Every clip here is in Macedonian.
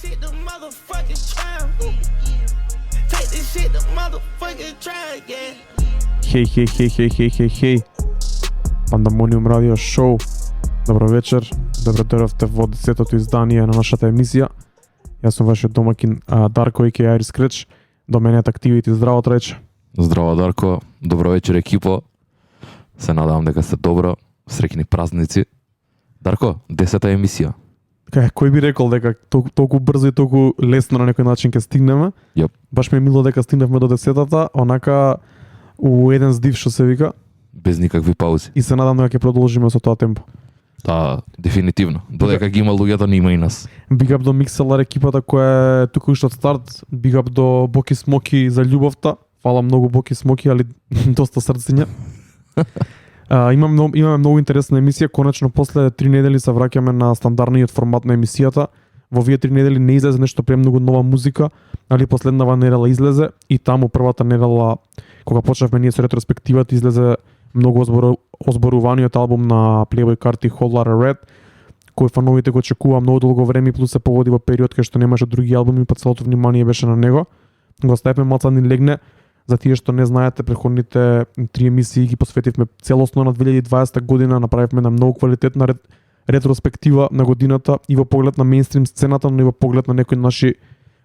shit to motherfucking trial. Take this shit to motherfucking trial, yeah. Хей. Пандамониум радио шоу. Добро вечер. Добро дојдовте во 10-то издание на нашата емисија. Јас сум вашиот домакин Дарко a.k.a. Iris Scratch. До мене Activity. Здраво, Треч. Здраво, Дарко. Добро вечер, екипо. Се надевам дека сте добро. Среќни празници. Дарко, 10-та емисија. Кој би рекол дека толку брзо и толку лесно на некој начин ќе стигнеме? Јоп. Баш ми е мило дека стигнавме до 10-та, онака у еден здив што се вика. Без никакви паузи. И се надам дека ќе продолжиме со тоа темпо. Да, дефинитивно. Додека ги има луѓето, не има и нас. Big up до Mixlr екипата која е туку уште од старт. Big up до Боки Смоки за љубовта. Фала многу Боки Смоки, али доста срциња. Имаме многу интересна емисија. Конечно, после 3 недели се враќаме на стандардниот формат на емисијата. Во овие 3 недели не излезе нешто премногу нова музика, али последнава недела излезе и таму првата недела кога почнавме ние со ретроспективата излезе многу озборуваниот албум на Playboi Carti Whole Lotta Red, кој фановите го очекува многу долго време, плюс се погоди во период кај што немаше други албуми, па целото внимание беше на него. Го оставивме малку ни легне. За тие што не знаете, претходните 3 емисии ги посветивме целосно на 2020 година, направивме на многу квалитетна ретроспектива на годината и во поглед на мејнстрим сцената, но и во поглед на некои наши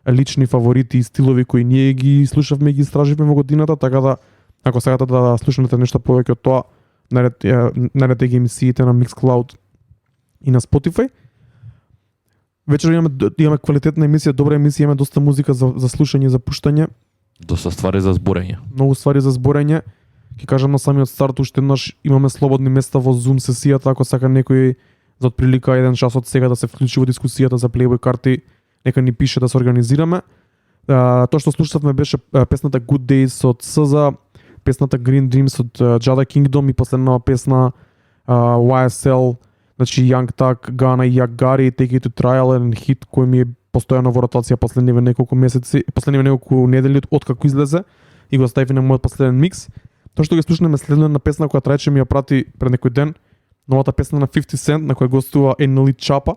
лични фаворити и стилови кои ние ги слушавме и ги истраживме во годината, така да ако сакате да слушнете нешто повеќе од тоа, наредете ги емисиите на Mixcloud и на Spotify. Вечер имаме квалитетна емисија, добра емисија, имаме доста музика за слушање и за пуштање. Доста ствари за зборење. Многу ствари за зборење. Ќе кажам на самиот старт, уште еднаш имаме слободни места во Zoom сесијата, ако сака некој за отприлика 1 час од сега да се вклучи во дискусијата за Playboi Carti, нека ни пише да се организираме. Тоа што слушавме беше песната Good Days од SZA, песната Green Dreams од Jada Kingdom и последнава песна YSL, значи Young Thug, Ghana и Yagari, Take It to Trial, еден хит кој ми е постојано во ротација последниве неколку месеци, последниве неколку недели откако излезе и го стави на мојот последен микс. Тоа што ги слушнеме следна песна која Трајче ми ја прати пред некој ден, новата песна на 50 Cent на која гостува NLE Choppa.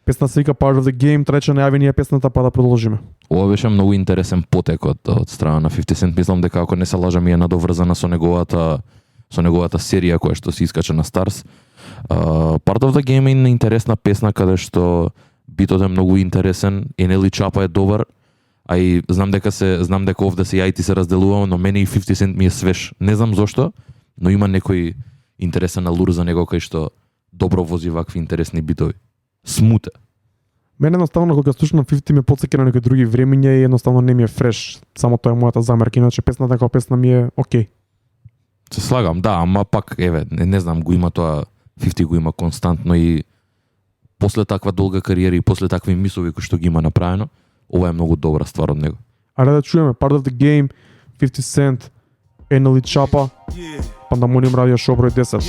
Песна се вика Part of the Game, Трајче најави ние песната па да продолжиме. Ова беше многу интересен потек од страна на 50 Cent. Мислам дека ако не се лажам е надоврзана со неговата серија која што се искача на Stars. Part of the Game е интересна песна каде што битот е многу интересен, NLE Choppa е добар, а и знам дека овде се јајти се разделуваме, но мене и 50 Cent ми е свеж. Не знам зошто, но има некој интересен алур за него кај што добро вози вакви интересни битови. Смуте. Мене едноставно кога слушам 50 ме потсеќа на некои други времиња и едноставно не ми е фреш. Само тоа е мојата замерка, иначе песната како песна ми е окей. Се слагам, да, ама пак не знам, го има тоа 50 го има константно и после таква долга кариера и после такви мисови кои што ги има направено, ова е многу добра ствар од него. Ајде да чуеме Part of the Game, 50 Cent, NLE Choppa, Пандамониум радио шоу број 10.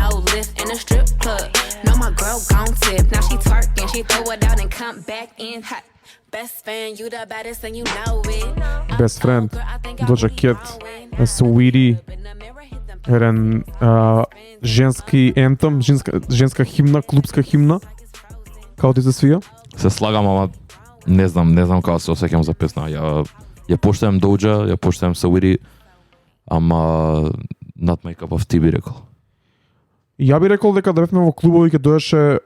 No lift in a strip club. No, my girl gon' tip. Now she twerking, she throw it out and come back in hot. Best friend, you the baddest and you know it. Best friend, Doja Cat, Sweetie, еден женски ентем, женска химна, клубска химна. Како ти се свија? Се слагам, ама не знам како се осеќам за песна. Ја поштајам Doja, ја поштајам Sweetie, ама not my cup of tea би рекол. Ја би рекол дека да бевме во клубови ќе доеше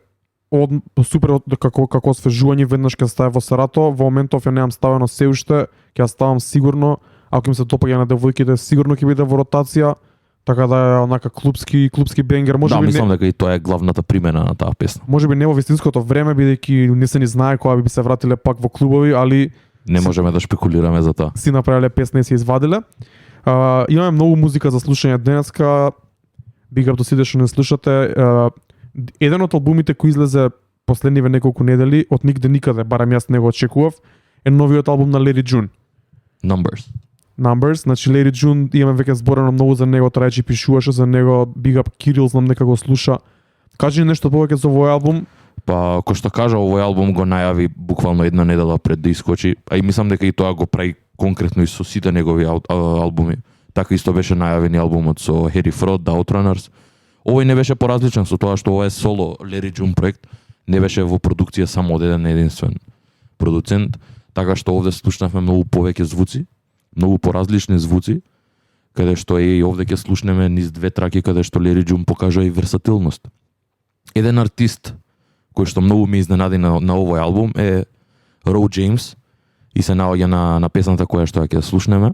супер како освежување, веднаш ќе стае во Сарато. Во моментов ја немам ставено се уште, ќе ја ставам сигурно. Ако им се допаѓа на девојките, сигурно ќе биде во ротација, така да е онака клубски бенгер. Да, мислам дека и тоа е главната примена на таа песна. Можеби не во вистинското време, бидејќи не се ни знае кога би се вратиле пак во клубови, али не можеме да шпекулираме за тоа. Си направиле песна и се извадиле. Имаме многу музика за слушање денеска. Big up до сите што не слушате. Еден од албумите кој излезе последниве неколку недели, од нигде никаде, барам јас не го очекував, е новиот албум на Lady June. Numbers, значи Lady June, имаме веќе зборено многу за него, Трајчи пишуваше за него, Big up Кирил, знам дека го слуша. Кажи ни нешто повеќе за овој албум. Па, кој што кажа, овој албум го најави буквално една недела пред да искочи, а и мислам дека и тоа го прави конкретно и со сите негови албуми. Така исто беше најавен и албумот со Harry Fraud, The Outrunners. Овој не беше поразличен со тоа што ова е соло Larry June проект, не беше во продукција само од еден единствен продуцент, така што овде слушнавме многу повеќе звуци, многу поразлични звуци, каде што и овде ќе слушнеме низ две траки каде што Larry June покажа и версатилност. Еден артист кој што многу ме изненади на овој албум е Ro James и се наоѓа на песната која што ќе слушнеме.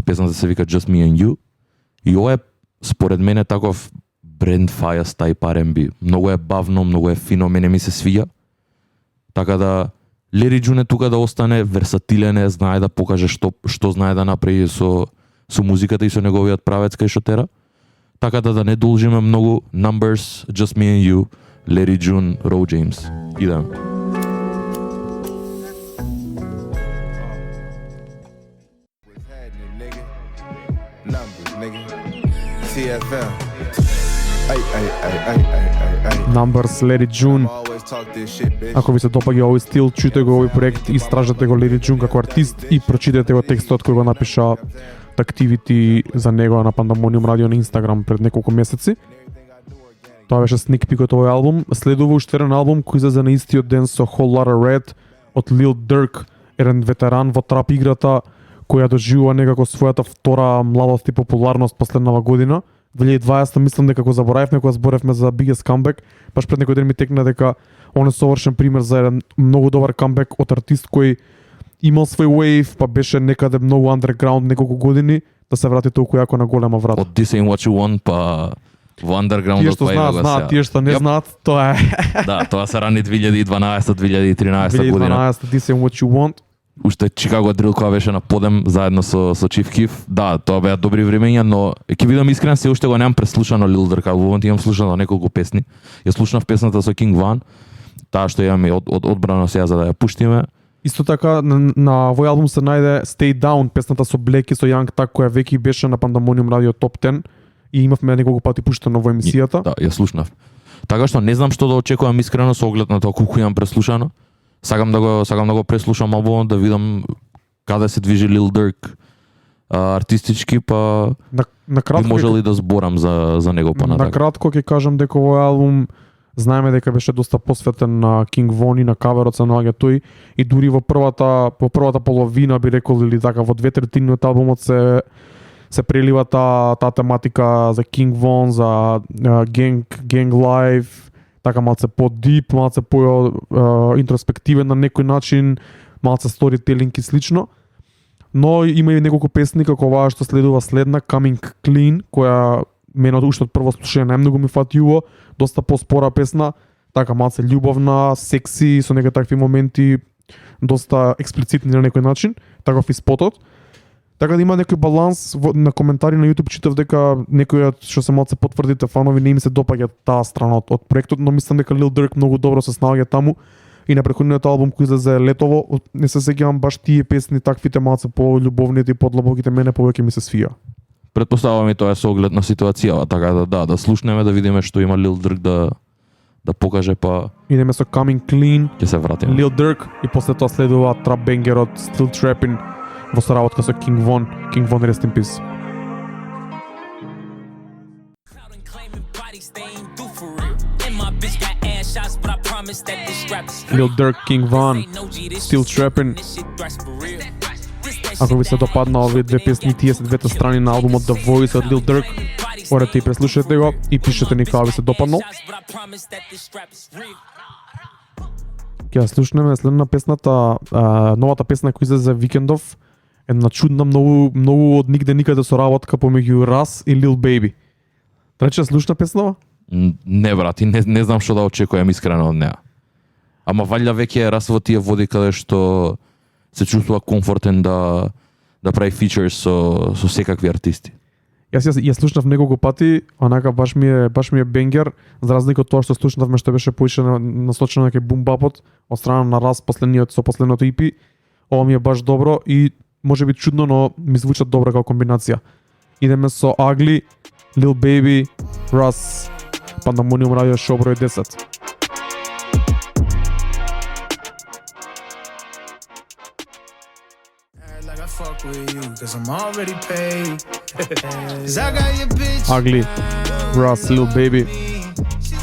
Песната се вика Just Me and You. И ова е според мене таков Brent Faiyaz type R&B. Многу е бавно, многу е фино, мене ми се свиѓа. Така да Larry June е тука да остане версатилен, е, знае да покаже што знае да направи со музиката и со неговиот правец кај што тера. Така да не должиме многу. Numbers, Just Me and You, Larry June, Ro James. Идем. TFM. Numbers, Larry June. Ако ви се допаѓа овој стил, чујте го овој проект, истражете го Larry June како артист и прочитете го текстот кој го напиша Activity за него на Pandemonium Radio на Instagram пред неколку месеци. Тоа беше sneak peek од овој албум. Следува уште еден албум кој излезе на истиот ден со Whole Lotta Red од Lil Durk, еден ветеран во трап играта која доживува некако својата втора младост и популарност последнава година. 2020 мислам дека го заборавивме кога зборевме за Biggest Comeback, баш пред некој ден ми текна дека он е совршен пример за еден многу добар камбек од артист кој имал свој wave, па беше некаде многу underground неколку години, да се врати толку јако на голема врата. Од This Ain't What You Want, па во underground Тие што знаат, тие што не знаат, тоа е. Да, тоа се рани 2012-2013 година. 2012 This Ain't What You Want. Уште Chicago Drill која беше на подем заедно со Chief Keef. Да, тоа беа добри времења, но ќе бидам искрен, се уште го немам преслушано Lil Durk албумот, имам слушано неколку песни. Ја слушнав песната со King Von, таа што имаме од одбрано сега за да ја пуштиме. Исто така на овој албум се најде Stay Down, песната со Black и со Young Thug која веќе беше на Pandemonium Radio Top 10 и имавме неколку пати пуштено во емисијата. Да, ја слушнав. Така што не знам што да очекувам искрено со оглед на тоа колку имам преслушано. Сакам да го преслушам албумот, да видам каде се движи Lil Durk артистички, па накратко може ли да зборам за него понатака. Накратко ќе кажам дека овој албум знаеме дека беше доста посветен на King Von и на каверот се наоѓа тој и дури во првата половина би рекол или така во 2/3 од албумот се прелива таа тематика за King Von, за Gang Life, така малце по-дип, малце по-интроспективен на некој начин, малце сторителинг и слично. Но има и неколку песни како оваа што следува следна, Coming Clean, која мене уште од прво слушање најмногу ми фатиува, доста поспора песна, така малце љубовна, секси, со некои такви моменти, доста експлицитни на некој начин, таков и спотот. Така да има некој баланс на коментари на YouTube, читав дека некои што се малце потврдите фанови не им се допаѓа таа страна од проектот, но мислам дека Lil Durk многу добро се снаоѓа таму и на претходниот албум кој излезе летово, не се сеќавам баш тие песни, таквите малце по-љубовните и подлабоките мене повеќе ми се свија. Претпоставувам и тоа е со оглед на ситуацијава, така да слушнеме да видиме што има Lil Durk да покаже, па идеме со Coming Clean, ќе се вратиме. Lil Durk и после тоа следува трап бенгерот Still Trappin' во соработка со King Von. King Von, rest in peace. Lil Durk, King Von, Still Trappin'. Ако ви се допадна овие две песни, тие се двете страни на албумот The Voice од Lil Durk, одете и преслушате го и пишете ни кога ви се допаднал. Ќе слушнеме следна песната, новата песна која излезе Викендов, една чудна, многу од нигде никаде соработка помеѓу Ras и Lil Baby. Трече слушна песнава? Не брати, не знам што да очекувам искрено од неа. Ама валја веќе е Ras во тие води каде што се чувствува комфортен да прави фичерс со секакви артисти. Јас ја слушнав неколку пати, онака баш ми е бенгер, за разлика од тоа што слушнавме што беше поише насочено на бум бапот од страна на Ras последното EP. Ова ми е баш добро и може би чудно, но ми звучат добро како комбинација. Идеме со Ugly, Lil Baby, Ras, Pandemonium Radio Show број 10. Like I fuck fuck with you, cause I'm already paid. Cause I got your bitch. Ugly, Russ, Lil Baby.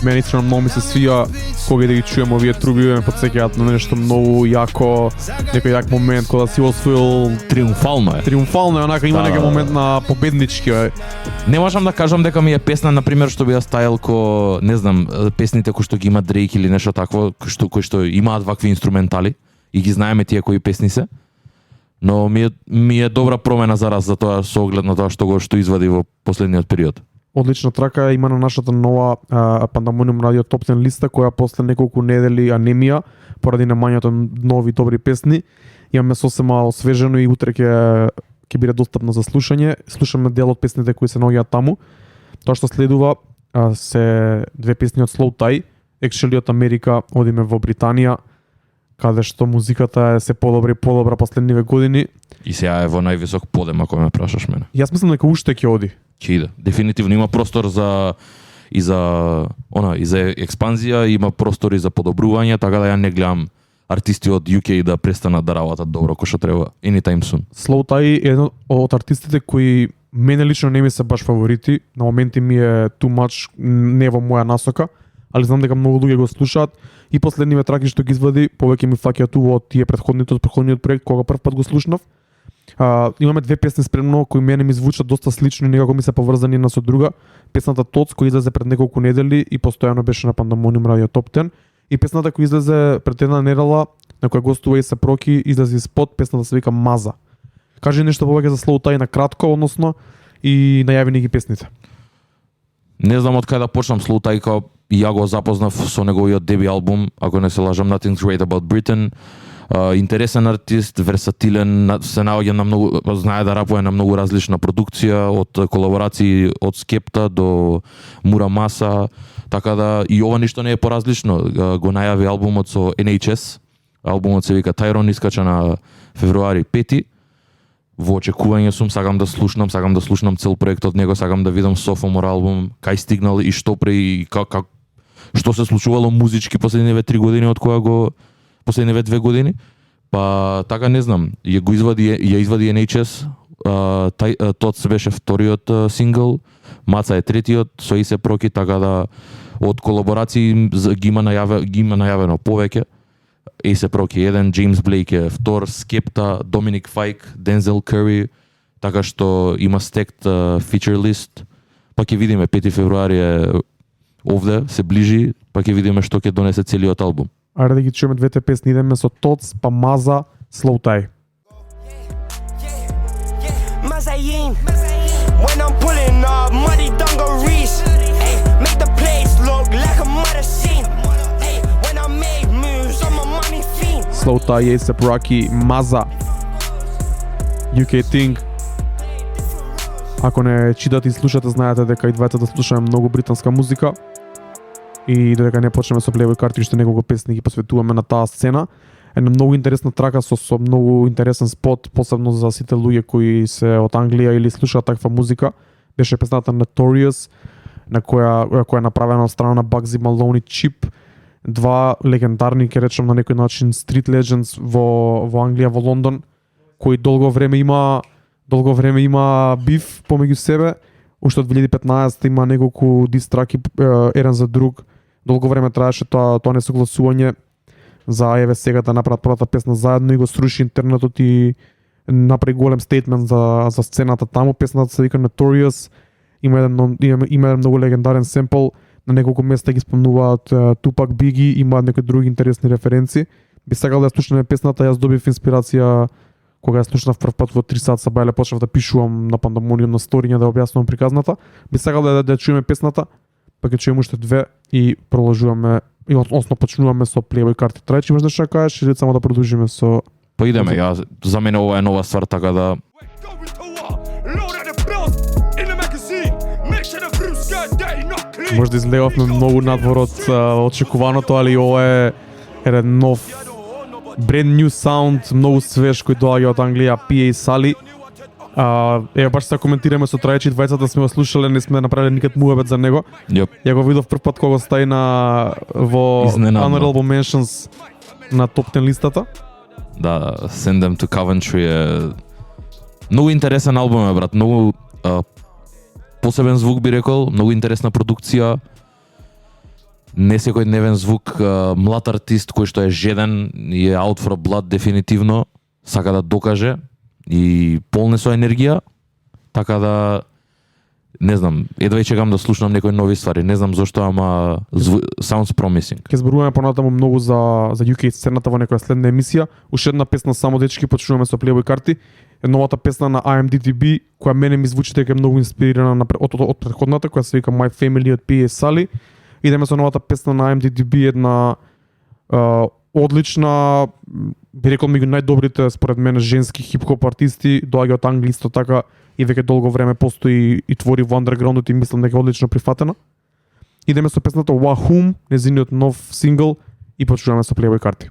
Мене искрено многу ми се свија кога да ги чуем овие труби, ме потсеќаат на нешто многу јако, некој јак момент кога си освоил Триумфално е. триумфално, онака има Да, некој да. момент на победнички. Не можам да кажам дека ми е песна на пример што би ја ставил ко, не знам, песните кои што ги има Дрейк или нешто такво, кои што имаат вакви инструментали и ги знаеме тие кои песни се. Но ми е добра промена за раз за тоа со оглед на тоа што извади во последниот период. Одлична трака има на нашата нова Pandemonium Radio Top 10 листа, која после неколку недели анемија поради немањето нови добри песни имаме сосема освежено и утре ќе биде достапно за слушање. Слушаме дел од песните кои се наоѓаат таму. Тоа што следува се две песни од Slow Tie, Actually од Америка, одиме во Британија, каде што музиката е се подобра и подобра последниве години. И сега е во највисок подем ако ме прашаш мене. Јас мислам дека уште ќе оди. Ќе иде. Дефинитивно има простор за експанзија, има простор и за подобрување, така да ја не гледам артисти од UK да престанат да работат добро кој што треба anytime soon. Slow Tie е еден од артистите кои мене лично не ми се баш фаворити, на моменти ми е too much, не во моја насока, али знам дека многу луѓе го слушаат и последниве траки што ги извади повеќе ми фаќаат уво од тие предходниот проект кога прв пат го слушнав. Имаме две песни спремно кои мене ми звучат доста слично и некако ми се поврзани една со друга. Песната Tots која излезе пред неколку недели и постојано беше на Pandemonium Radio Top 10 и песната која излезе пред една недела на која гостува A$AP Rocky излезе спот, песната се вика Маза. Кажи нешто повеќе за Slow Tie на кратко, односно и најави ни ги песните. Не знам од кај да почнам. Slow Tie као и ја го запознав со неговиот деби албум, ако не се лажам, Nothing's Great About Britain. Интересен артист, версатилен, се наоѓа на многу, знае да рапува на многу различна продукција, од колаборации од Skepta до Muramasa, така да и ова ништо не е поразлично. Го најави албумот со NHS, албумот се вика Tyron, искача на февруари 5. Во очекување сум, сакам да слушнам цел проект од него, сакам да видам sophomore албум, кај стигнал и што пре и што се случувало музички последниве 3 години од која го последниве 2 години. Па така не знам, ја извади NHS, Tots беше вториот сингл, Маца е третиот, со A$AP Rocky, така да од колаборации ги има најавено повеќе. A$AP Rocky 1, James Blake е втор, Skepta, Dominic Fike, Denzel Curry, така што има stacked feature list. Па ќе видиме 5 февруари е овде, се ближи, па ќе видиме што ќе донесе целиот албум. Ајде да ги чуеме двете песни, идеме со Tots, па Маза, Slow Tie. Mazayin. When I'm pulling up, muddy dungarees. Ay, make the place look like a murder scene. Ay, when I make moves, I'm a money fiend. Slow Tie, A$AP Rocky, Маза. UK Thing. Ако не читате и слушате, знаете дека и двајца да слушаме многу британска музика. И додека не почнеме со Playboy Carti, уште неколку песни ги посветуваме на таа сцена. Една многу интересна трака со многу интересен спот, посебно за сите луѓе кои се од Англија или слушаат таква музика. Беше песната Notorious, на која е направена од страна на Bugsy Malone и Chip, два легендарни, ќе речем на некој начин street legends во Англија, во Лондон, кои долго време има биф помеѓу себе. Уште од 2015 има неколку дис траки еден за друг. Долго време траеше тоа несогласување за еве сега да направат првата песна заедно и го сруши интернетот и направи голем стейтмент за сцената таму. Песната се вика Notorious. Има еден многу легендарен семпл, на неколку места ги спомнуваат Tupac, Biggie, има некои други интересни референци. Би сакал да ја слушнеме песната, јас добив инспирација кога ја слушнав прв пат во 3 сат са бајле, почнав да пишувам на Pandemonium на сториња да објаснувам приказната. Би сакал да чуеме песната, па ќе чуеме уште две и продолжуваме и односно почнуваме со Playboy Carti. Трајчи имаш нешто да кажеш или само да продолжиме со... Па идеме, за мене ова е нова ствар, така да Може да излегавме многу надвор од очекуваното, али ова е еден нов brand new sound, многу свеж кој доаѓа од Англија, PA Sally. Ева баш се коментираме со Трајчи, двајцата сме го слушале, не сме направиле никад муабет за него. Јоп. Ја го видов прв пат кога стаи во Изненадно. Honorable Mentions на топ 10 листата. Да, Send Them to Coventry е Многу интересен албум е, брат, многу посебен звук би рекол, многу интересна продукција. Не секојдневен звук, млад артист кој што е жеден и е out for blood дефинитивно, сака да докаже и полне со енергија, така да не знам, едва и чекам да слушнам некои нови ствари, не знам зошто, ама sounds promising. Ќе зборуваме понатаму многу за UK сцената во некоја следна емисија. Уште една песна само дечки, почнуваме со Playboy Carti. Новата песна на IMDb, која мене ми звучи дека е многу инспирирана од претходната, која се вика My Family од P.A. Sally. Идеме со новата песна на IMDb, една одлична, би рекол меѓу најдобрите според мене женски хип-хоп артисти, доаѓа од Англија исто така и веќе долго време постои и твори во андерграундот и мислам дека е одлично прифатена. Идеме со песната Wahum, незиниот нов сингл и почнуваме со Playboy Carti.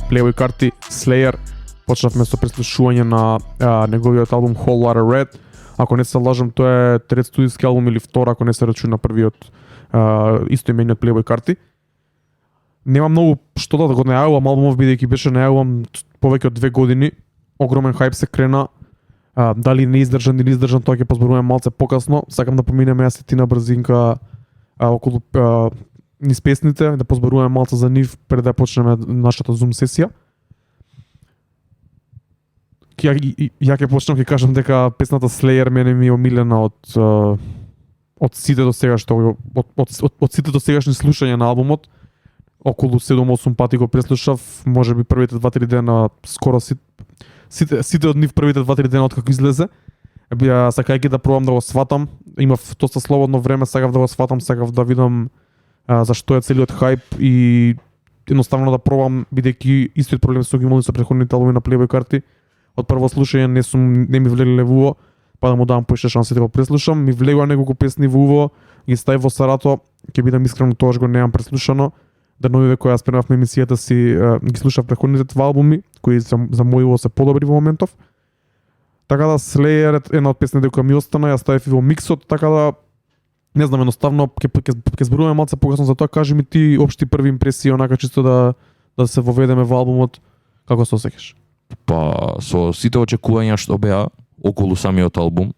Playboy Carti, Slayer. Почнавме со преслушување на неговиот албум Whole Lotta Red. Ако не се лажам, тоа е трет студиски албум или втор, ако не се рачуна првиот истоимениот Playboy Carti. Нема многу што да го најавувам албумов, бидејќи беше најавувам повеќе од 2 години. Огромен хајп се крена. Дали не издржан или издржан, тоа ќе позборуваме малце покасно. Сакам да поминеме јас и ти на брзинка околу низ песните, да позборуваме малце за нив пред да почнеме нашата Zoom сесија. Ја ќе почнам, ќе кажам дека песната Slayer мене ми е омилена од сите до сега што од сите до сегашни слушања на албумот. Околу 7-8 пати го преслушав, можеби првите 2-3 дена, скоро сите од нив првите 2-3 дена откако излезе. Сакајќи да пробам да го сватам, имав доста слободно време, сакав да го сватам, сакав да видам зашто е целиот хајп и едноставно да пробам, бидејќи истиот проблем со ги имали со претходните албуми на Playboy Carti. Од прво слушање не ми влегеле во уво, па да му давам поише шанси да го преслушам. Ми влегува неколку песни во уво, ги стави во сарато, ќе бидам искрено, тоаш го немам преслушано. Деновиве кои јас пренав емисијата си ги слушав претходните два албуми, кои за мој уво се подобри во моментов. Така да Slayer е една од песните која ми остана, ја ставив и во миксот, така да не знам, едноставно ќе зборуваме малце покасно за тоа. Кажи ми ти општи први импресии, онака чисто да се воведеме во албумот, како се осеќаш? Па со сите очекувања што беа околу самиот албум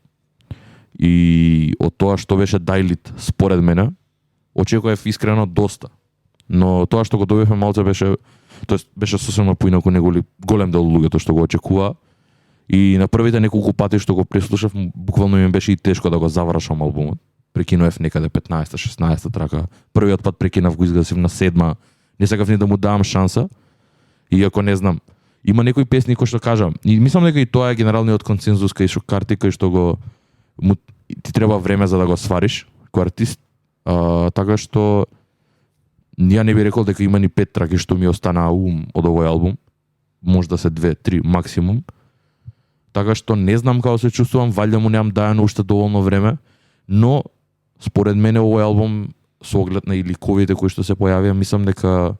и од тоа што беше Дайлит според мене, очекував искрено доста. Но тоа што го добивме малце беше сосема поинаку него голем дел луѓето што го очекува. И на првите неколку пати што го преслушав, буквално ми беше и тешко да го завршам албумот. Прекинував некаде 15-16 трака. Првиот пат прекинав го изгасив на 7, не сакав ни да му давам шанса. Иако не знам, има некои песни кои што кажам, и мислам дека и тоа е генералниот консензус кај што Карти, кај што ти треба време за да го свариш кој артист, така што ја не би рекол дека има ни 5 траки што ми останаа од овој албум, може да се 2-3 максимум. Така што не знам како се чувствувам, валјда му немам дајано уште доволно време, но според мене овој албум со оглед на и ликовите кои што се појавија, мислам дека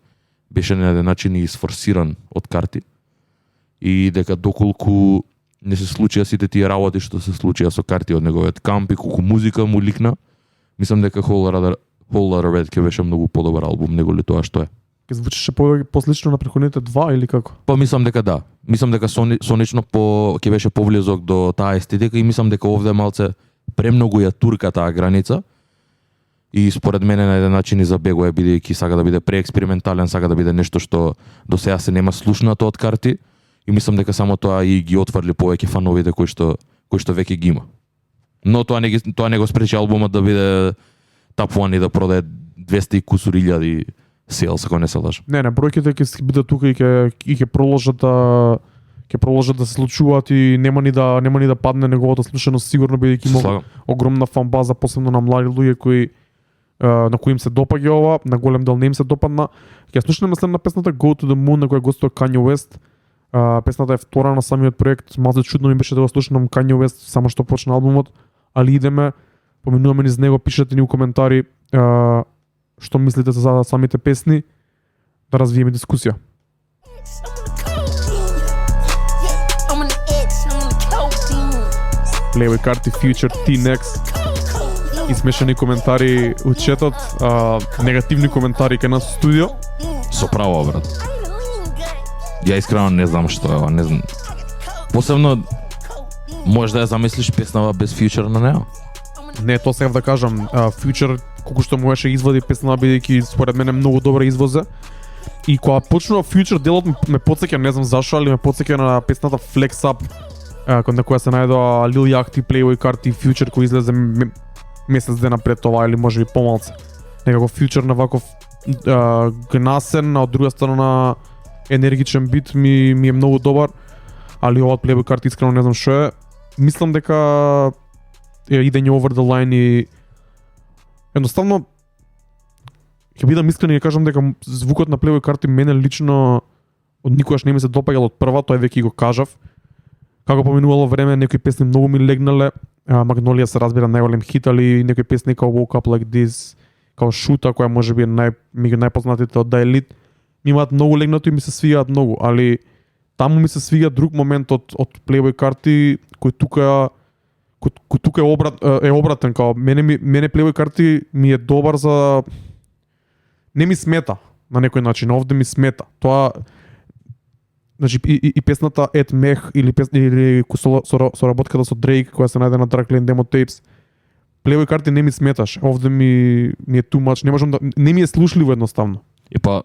беше на еден начин и изфорсиран од Карти. И дека доколку не се случија сите тие работи што се случија со Карти од неговиот камп и колку музика му ликна, мислам дека Whole Lotta Red ќе беше многу подобар албум него ли тоа што е. Ке звучеше послично на претходните два или како? Па мислам дека да. Мислам дека сонично ќе беше повлезок до таа естетика и мислам дека овде малце премногу ја турка таа граница. И според мене на еден начин и забегува, бидејќи сака да биде преекспериментален, сака да биде нешто што до сега се нема слушнато од Карти. И мислам дека само тоа и ги отврли повеќе фановите кои што веќе ги има. Но тоа не го спречи албумот да биде топ 1 и да продае 200 и кусур илјади sales, ако не се лажам. Не, бројките ќе бидат тука и ќе продолжат да се случуваат и нема ни да падне неговата слушаност, сигурно, бидејќи има огромна фан база, посебно на млади луѓе на кои им се допаѓа ова, на голем дел не им се допадна. Ќе слушнеме следна песната Go to the Moon, на која гостува Kanye West. Песната е втора на самиот проект. Малце чудно ми беше да го слушнам Kanye West само што почна албумот, али идеме, поминуваме низ него, пишете ни у коментари што мислите за самите песни, да развиеме дискусија. Playboi Carti, Future, T-Nex и смешани коментари у четот, негативни коментари кај нас во студио. Со право, брат. Ја искрено не знам што е ова, не знам. Посебно можеш да ја замислиш песнава без Future на неа? Не, тоа сега да кажам, Future колку што можеше извади песна бидејќи според мене многу добра извозе. И кога почнува Future делот ме потсеќа, не знам зашо, али ме потсеќа на песната Flex Up, на која се најдоа Lil Yachty, Playboi Carti, Future кој излезе месец дена пред това или можеби помалце. Некако Future на ваков гнасен, а од друга страна енергичен бит ми е многу добар, али ова Playboi Carti искрено не знам што е. Мислам дека идење over the line и едноставно ќе бидам искрен и ќе кажам дека звукот на Playboi Carti мене лично од никогаш не ми се допаѓал од прва, тоа веќе го кажав. Како поминувало време, некои песни многу ми легнале. Магнолија се разбира најголем хит, али некои песни како Woke Up Like This, како Шута, која можеби е најпознатите од The Elite, ми имаат многу легнато и ми се свигаат многу, али таму ми се свига друг момент од Playboi Carti кој тука е обратен, као мене Playboi Carti ми е добар за не ми смета на некој начин, овде ми смета. Тоа значи и песната Ed Mech или соработката со Drake која се најде на Dark Lane Demo Tapes. Playboi Carti не ми сметаш. Овде ми е too much, не ми е слушливо едноставно. И па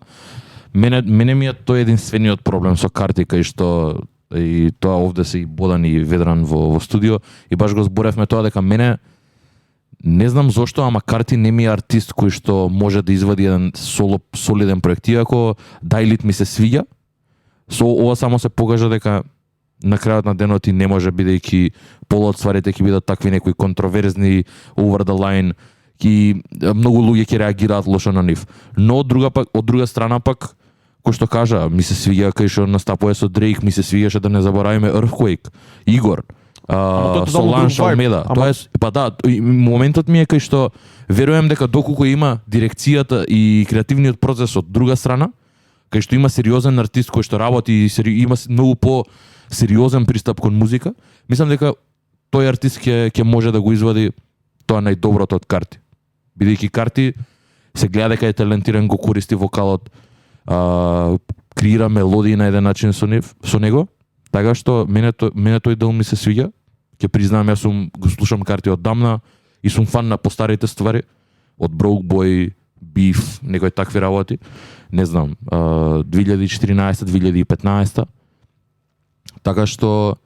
мене ми е тој единствениот проблем со Carti, кај што и тоа овде се и Бодан и Ведран во студио и баш го зборевме тоа дека мене не знам зошто, ама Carti не ми е артист кој што може да извади еден солиден проект. Иако The Elite ми се свиѓа, со ова само се покажа дека на крајот на денот и не може, бидејќи пола од стварите ќе бидат такви некои контроверзни, over the line, и многу луѓе ќе реагираат лошо на нив. Но од друга страна пак, кој што кажа, ми се свиѓа кај што настапува со Drake, ми се свиѓаше, да не заборавиме, Earthquake, Игор, Соланж, Алмеда. Тоа е, па да, моментот ми е кај што верувам дека доколку има дирекцијата и креативниот процес од друга страна, кај што има сериозен артист кој што работи и има многу по сериозен пристап кон музика, мислам дека тој артист ќе може да го извади тоа најдоброто од Carti. Бидејќи Carti се гледа дека е талентиран, го користи вокалот, креира мелодии на еден начин со него, така што мене тој дел ми се свиѓа. Ќе признам, јас го слушам Carti оддамна и сум фан на постарите ствари, од Broke Boy, Beef, некои такви работи. Не знам, 2014-2015. Така што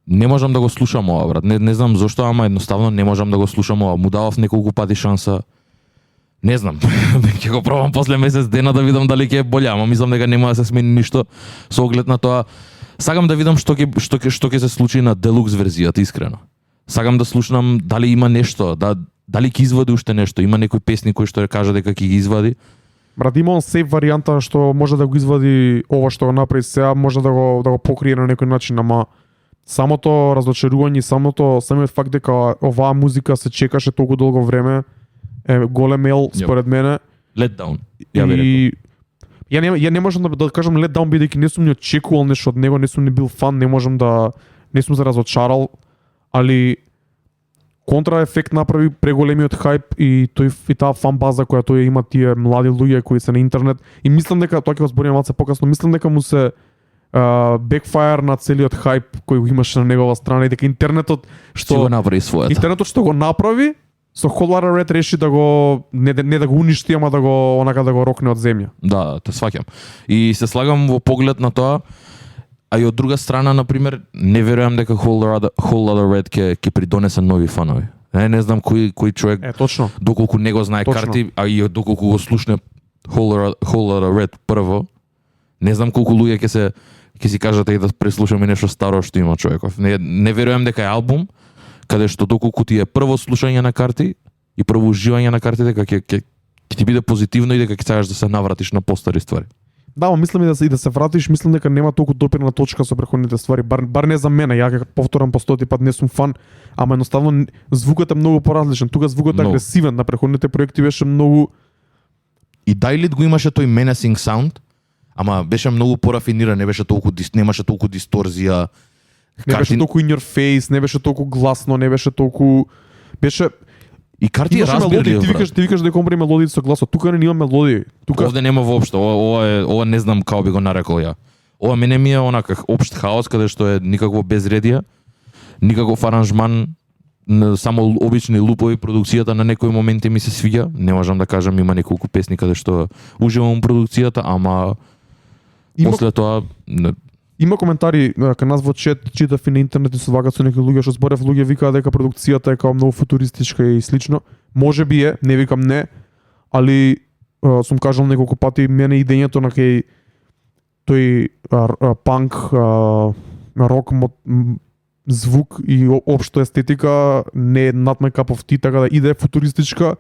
не можам да го слушам ова, брат. Не знам зошто, ама едноставно не можам да го слушам ова. Му давав неколку пати шанса. Не знам. Ќе го пробам после месец дена да видам дали ќе е боле, ама мислам дека нема да се смени ништо со оглед на тоа. Сакам да видам што ќе се случи на делукс верзијата, искрено. Сакам да слушнам дали има нешто, дали ќе извади уште нешто. Има некои песни кои што кажа дека ќе ги извади. Брат, има он сейф варијанта што може да го извади ова што го направи сега, може да го покрие на некој начин, ама самото разочарување, самиот факт дека оваа музика се чекаше толку долго време е голем ел според мене. Let down. Ја не можам да кажам let down, бидејќи не сум ни очекувал нешто од него, не сум ни бил фан, не сум се разочарал, али контра ефект направи преголемиот хајп и таа фан база која тој има, тие млади луѓе кои се на интернет, и мислам дека тоа ќе го зборим малку покасно, мислам дека му се бекфајер на целиот хајп кој го имаше на негова страна и дека интернетот што го направи својата. Интернетот што го направи со Whole Lotta Red реши да го не да го уништи, ама да го рокне од земја. Да, те сваќам. И се слагам во поглед на тоа. А и од друга страна, например, не верувам дека Whole Lotta Red ќе придонесе нови фанови. Не знам кој човек, точно, доколку не го знае Carti, а и доколку го слушне Whole Lotta Red прво, не знам колку луѓе ќе си кажат и да преслушаме нешто старо што има човеков. Не верувам дека е албум каде што доколку ти е прво слушање на Carti и прво уживање на Carti, дека ќе ти биде позитивно и дека ќе сакаш да се навратиш на постари ствари. Да, мислам и да се вратиш, мислам дека нема толку допирна точка со претходните ствари, бар не за мене, ја ќе повторам по 100 пат, не сум фан, ама едноставно звукот е многу поразличен. Тука звукот е агресивен, на претходните проекти беше многу. И The Elite го имаше тој menacing sound, ама беше многу порафиниран, немаше толку дисторзија, Не беше толку in your face, не беше толку гласно, не беше толку беше И карти е имаше мелодии, разбирлив, брат. ти викаш дека комбри мелодии со гласот. Тука не има мелодии. Тука Овде нема воопшто. Ова не знам како би го нарекол ја. Ова мене ми е онака општ хаос каде што е никакво безредие, никаков аранжман, само обични лупови. Продукцијата на некои моменти ми се свиѓа. Не можам да кажам, има неколку песни каде што уживам продукцијата, ама има после тоа Има коментари кај нас во чет, читав и на интернет и се вагаат со некои луѓе што зборев, луѓе викаат дека продукцијата е као многу футуристичка и слично. Може би е, не викам не, али сум кажал неколку пати, мене идењето на кај тој панк, рок звук и општо естетика не е not my cup of tea, така да иде футуристичка,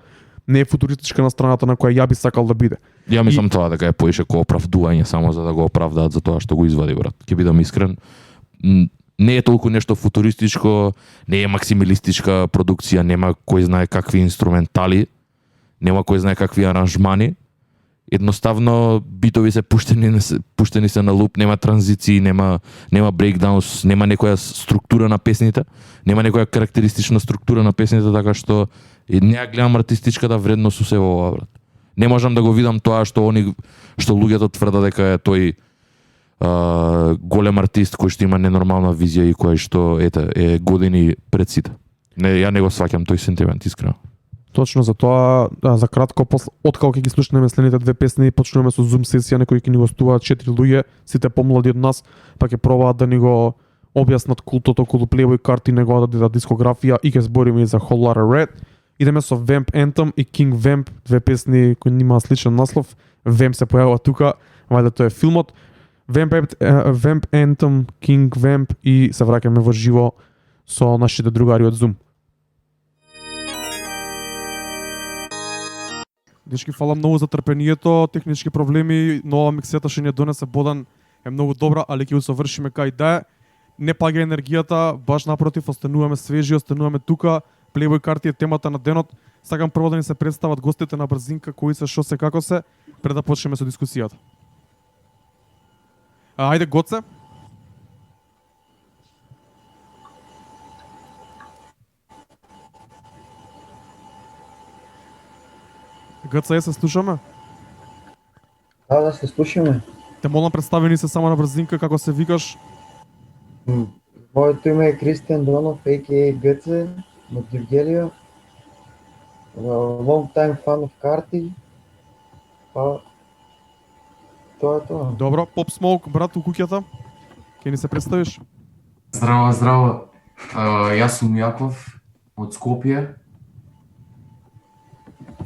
не е футуристичка на страната на која ја би сакал да биде. ја мислам тоа дека е поише ко оправдување само за да го оправдаат за тоа што го извади, брат. Ќе бидам искрен. Не е толку нешто футуристичко, не е максималистичка продукција, нема кој знае какви инструментали, нема кој знае какви аранжмани. Едноставно битови се пуштени се на луп, нема транзиции, нема брейкдаунс, нема некоја структура на песните, нема некоја карактеристична структура на песните, така што не ја гледам артистичката вредност со себе ова, брат. Не можам да го видам тоа што луѓето тврдат дека е тој голем артист кој што има ненормална визија и кој што е години пред сите. Ја не го сваќам тој сентимент, искрено. Точно за тоа, за кратко, откако ќе ги слушнеме следните две песни, почнуваме со Zoom сесија, некои ќе ни гостуваат 4 луѓе, сите помлади од нас, па ќе пробаат да ни го објаснат култот околу Playboy Carti, неговата дискографија и ќе збориме и за Whole Lotta Red. Идеме со Vamp Anthem и King Vamp, две песни кои имаат сличен наслов. Vamp се појавува тука, вајде тоа е филмот. Vamp Anthem, King Vamp и се враќаме во живо со нашите другари од Zoom. Дечки, фала многу за трпението, технички проблеми, нова миксета што ни донесе Бодан е многу добра, али ќе усовршиме кај да е. Не паѓа енергијата, баш напротив, остануваме свежи, остануваме тука. Playboy Carti е темата на денот. Сакам прво да ни се представат гостите на брзинка, кои се, што се, како се, пред да почнеме со дискусијата. Ајде, Гоце. ГЦ, се слушаме? Да се слушаме. Те молам, представи ни се само на брзинка, како се викаш. Моето име е Кристијан Донов, a.k.a. ГЦ, од Дивгелија. Long time fan of Carti. Па, тоа е тоа. Добро, Pop Smoke, брат, у куќата. Ке ни се представиш? Здраво, здраво. Јас сум Јаков од Скопје.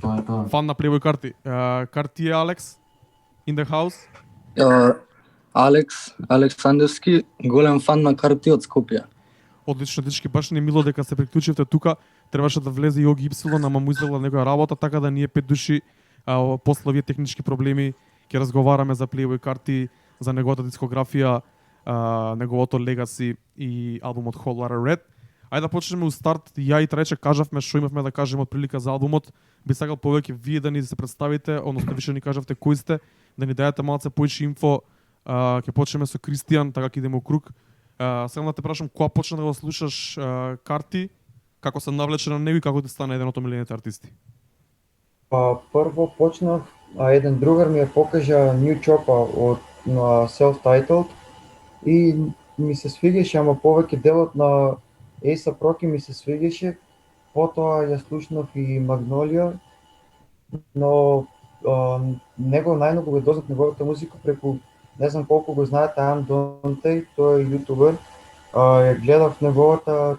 Тоа е тоа. Фан на Playboy Carti. Carti е Алекс, in the house. Алекс Александрски, голем фан на Carti од Скопје. Одлично, дечки, баш не мило дека се приклучивте тука. Требаше да влезе и Оги Ипсилон, ама му извела некоја работа, така да ние 5 души после овие технички проблеми ќе разговараме за Playboy Carti, за неговата дискографија, неговото легаси и албумот Whole Lotta Red. Ајде да почнеме у старт. Ја и Трајче кажавме што имавме да кажеме од прилика за албумот. Би сакал повеќе вие да ни се представите, односно више ни кажавте кои сте, да ни дајате малце поише инфо. Ќе почнеме со Кристијан, така ќе идеме у круг. Сакам да те прашам кога почна да го слушаш Carti, како се навлече на него и како ти стана еден од омилените артисти? Па прво почнав, еден другар ми ја покажа New Chopa од на Self-Titled и ми се свигеше, ама повеќе делот на A$AP Rocky ми се свигеше. Потоа ја слушнав и Magnolia, но него најмногу го дознав неговата музика преку, не знам колку го знаете, Ам Донтеј, тој е јутубер. Ја гледав неговата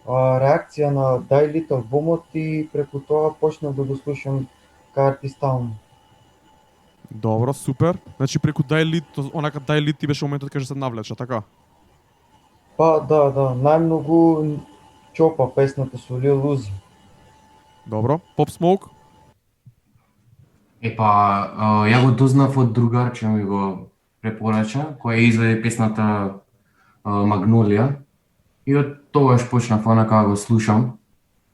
реакција на Die Lit албумот и преку тоа почнав да го слушам Carti стално. Добро, супер. Значи преку Die Lit, онака Die Lit ти беше моментот кога се навлече, така? Па да, најмногу Чопа песната со Lil Uzi. Добро. Pop Smoke? Ја го дознав од другарче ми го препорача, која изведе песната Magnolia. И од тогаш почнав онака да го слушам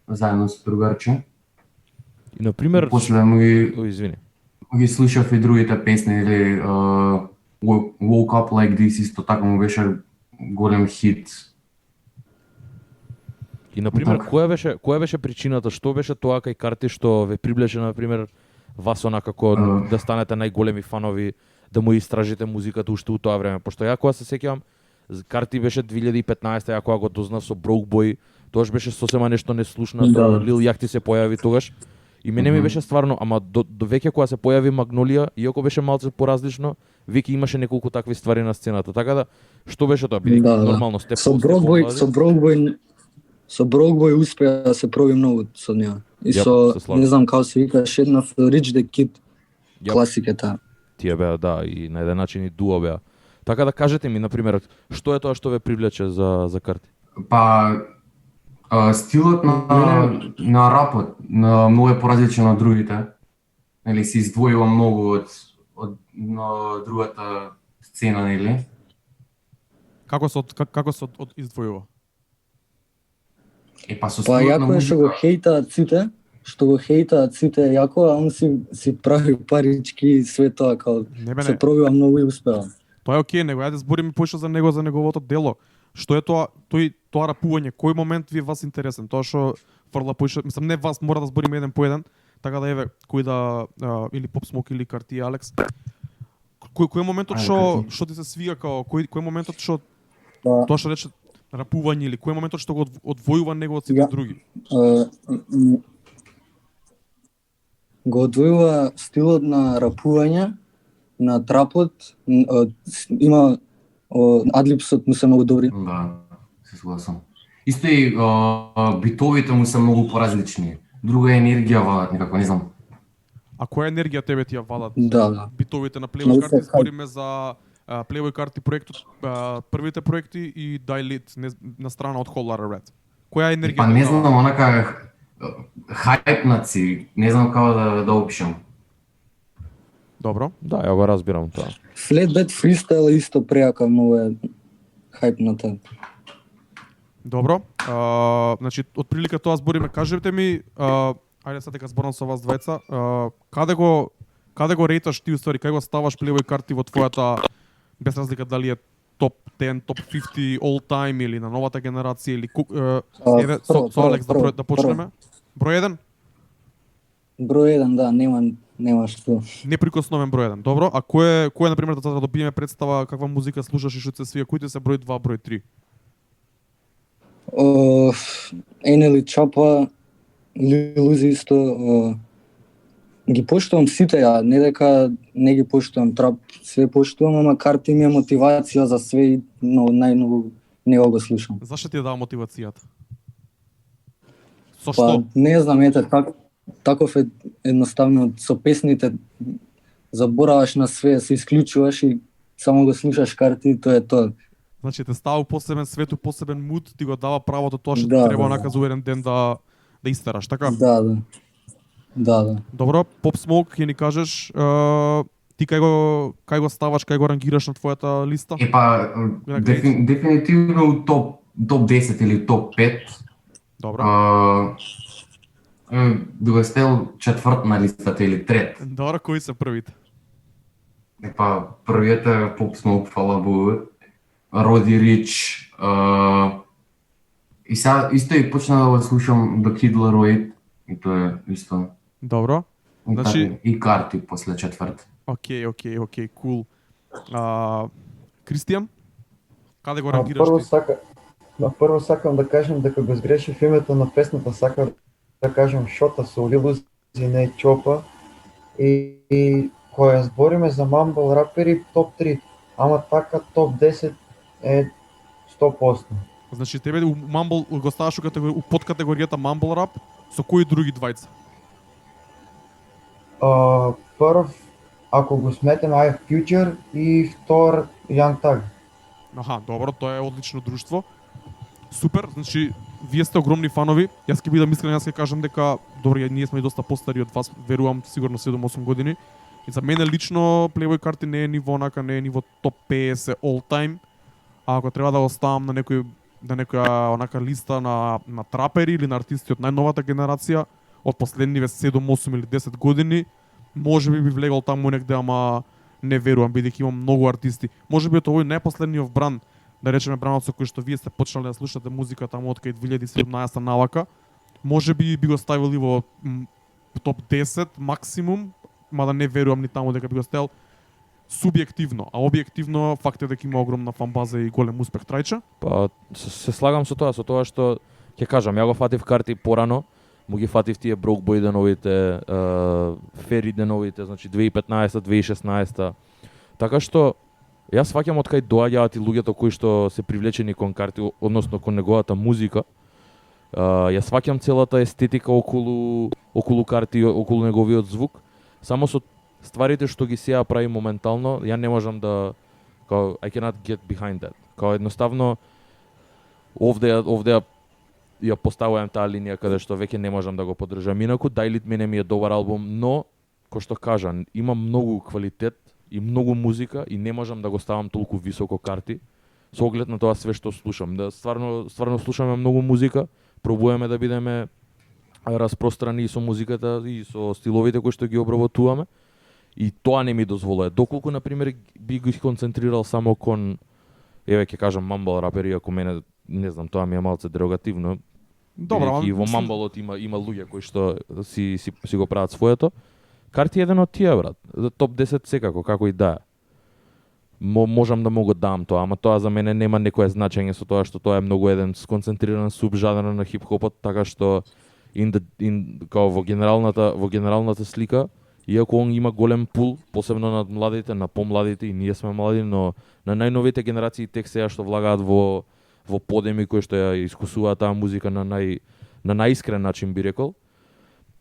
заедно со другарче. И на пример, После извини. ги слушав и другите песни, или Woke Up Like This, исто така му беше голем хит И на пример, Така. која беше причината, што беше тоа кај карти што ве приближи на пример вас онака како да станете најголеми фанови, да му истражите музиката уште у тоа време, пошто ја кога се сеќавам, карти беше 2015 ја кога го дознав со Broke Boy, тоаш беше сосема нешто неслушнато, Да. Lil Yachty се појави тогаш. И мене ми беше стварно, ама до веќе кога се појави Магнолија, иако беше малце поразлично, веќе имаше неколку такви ствари на сцената. Така да, што беше тоа? Бидејќи Да, да. нормално сте Со Брокбој успеа да се проби многу со неа. И Јап, со, се славам. не знам како се вика, една Rich the Kid, Јап. класика таа. Тие беа, да, и на еден начин и дуо беа. Така да кажете ми, на пример, што е тоа што ве привлече за карти? Па стилот на рапот на многу е поразличен од другите. Нели се издвојува многу од на другата сцена, нели? Како се од издвојува? Па со Па стилот на јако е што го музика. хейтаат сите јако, а он си прави парички и све тоа, као Не бе, се не. пробива многу и успеа. Тоа е окей, него ајде збориме поише за него, за неговото дело. Што е тоа, тоа рапување, кој момент ви е вас интересен? Тоа што фрла поише, мислам не вас, мора да збориме еден по еден, така да еве кој да или Pop Smoke или Карти Алекс. Кој е моментот Ајде, Карти. што ти се свига као кој е моментот што Па, тоа што рече рапување или кој е моментот што го одвојува него од сите Ја. други? Го одвојува стилот на рапување, на трапот, има адлипсот му се многу добри. Да, се согласам. Исто и битовите му се многу поразлични. Друга енергија валат некако, не знам. А која енергија тебе ти ја валат? Да. Битовите на Playboy Многу карти, се збориме за Playboy карти проектот, првите проекти и Die Lit на страна од Whole Lotta Red. Која енергија? Па те не дава? знам, онака хајпнаци, не знам како да опишам. Добро. Да, ја го разбирам тоа. Flatbed Freestyle е исто преака, многу е хајпната. Добро. Значи, од прилика тоа збориме. Кажете ми, ајде сега дека зборам со вас двајца, каде го рейташ ти уствари, кај го ставаш Playboy карти во твојата, без разлика дали е топ 10, топ 50 all time или на новата генерација или еве со Алекс да почнеме. Број 1, Број 1, да, нема што. неприкосновен број 1. Добро, а кој е на пример да добиеме представа каква музика слушаш и што се свија, кои ти се број 2, број 3? Енели Чапа, Lil Uzi исто, ги поштувам сите ја, не дека не ги поштувам, трап све поштувам, ама карти ми е мотивација за све и најмногу него го слушам. Зашто ти ја дава мотивацијата? Со Па, што? не знам, ете, таков е едноставно со песните, забораваш на све, се исклучуваш и само го слушаш карти и тоа е тоа. Значи те става у посебен свет, у посебен муд, ти го дава правото тоа што Да, ти треба да, онака за уверен ден да истераш, така? Да. Добро, Pop Smoke, ќе ни кажеш, ти кај го ставаш, кај го рангираш на твојата листа? Епа, дефинитивно топ 10 или топ 5. Добро. Би го стел четврт на листата или трет. Добро, кои се првите? Епа, првиот е Pop Smoke, фала Богу. Роди Рич. И сега исто и почна да го слушам до Kid Laroi. И тоа е исто. Добро. Значи, И карти после четврт. Окей, кул. Кристијан? Каде го рангираш ти? Прво сакам да кажем дека го сгрешив името на песната, сакам да кажем Шота со Lil Uzi, не Чопа. И кога збориме за мамбл рапери, топ 3, ама така топ 10 е 100%. Значи тебе у Mumble го ставаш у подкатегоријата Mumble Rap, со кои други двајца? Прв, ако го сметаме, е Future и втор Young Thug. Аха, добро, тоа е одлично друштво. Супер, значи вие сте огромни фанови. Јас ќе бидам искрен, јас ќе кажам дека добро, ние сме и доста постари од вас, верувам сигурно 7-8 години. И за мене лично Playboy карти не е ниво онака, не е ниво топ 50 all time. А ако треба да го ставам на некоја онака листа на трапери или на артисти од најновата генерација, од последниве 7, 8 или 10 години, можеби би влегол таму негде, ама не верувам, бидејќи имам многу артисти. Можеби од овој најпоследниот бран, да речеме бранот со кој што вие сте почнале да слушате музика таму од кај 2017 навака, може би го ставил и во топ 10 максимум, мада не верувам ни таму дека би го ставил субјективно, а објективно факт е дека има огромна фанбаза и голем успех. Трајче? Па се слагам со тоа што ќе кажам, ја го фатив карти порано, му ги фатив тие Broke Boy деновите, Фери деновите, значи 2015, 2016. Така што јас сваќам од кај доаѓаат и луѓето кои што се привлечени кон карти, односно кон неговата музика. Ја сваќам целата естетика околу карти, околу неговиот звук, само со стварите што ги сеја прави моментално, ја не можам да I cannot get behind that. Као едноставно овде ја поставувам таа линија каде што веќе не можам да го поддржам. Инаку Дайлит мене ми е добар албум, но кој што кажа, има многу квалитет и многу музика и не можам да го ставам толку високо карти со оглед на тоа све што слушам. Да стварно слушаме многу музика, пробуваме да бидеме распространи со музиката и со стиловите кои што ги обработуваме. И тоа не ми дозволува. Доколку на пример би го концентрирал само кон ќе кажам мамбал рапери, ако мене не знам, тоа ми е малце дерогативно. Добро, и во мамбалот има луѓе кои што си го прават своето. Карти е еден од тие, брат. Топ 10 секако, како и да е. Можам да го дам тоа, ама тоа за мене нема некое значење со тоа што тоа е многу еден сконцентриран субжанер на хип-хопот, така што као во генералната слика, иако он има голем пул, посебно над младите, на помладите, и ние сме млади, но на најновите генерации тек сега што влагаат во подеми кои што ја искусуваат таа музика на најискрен начин би рекол.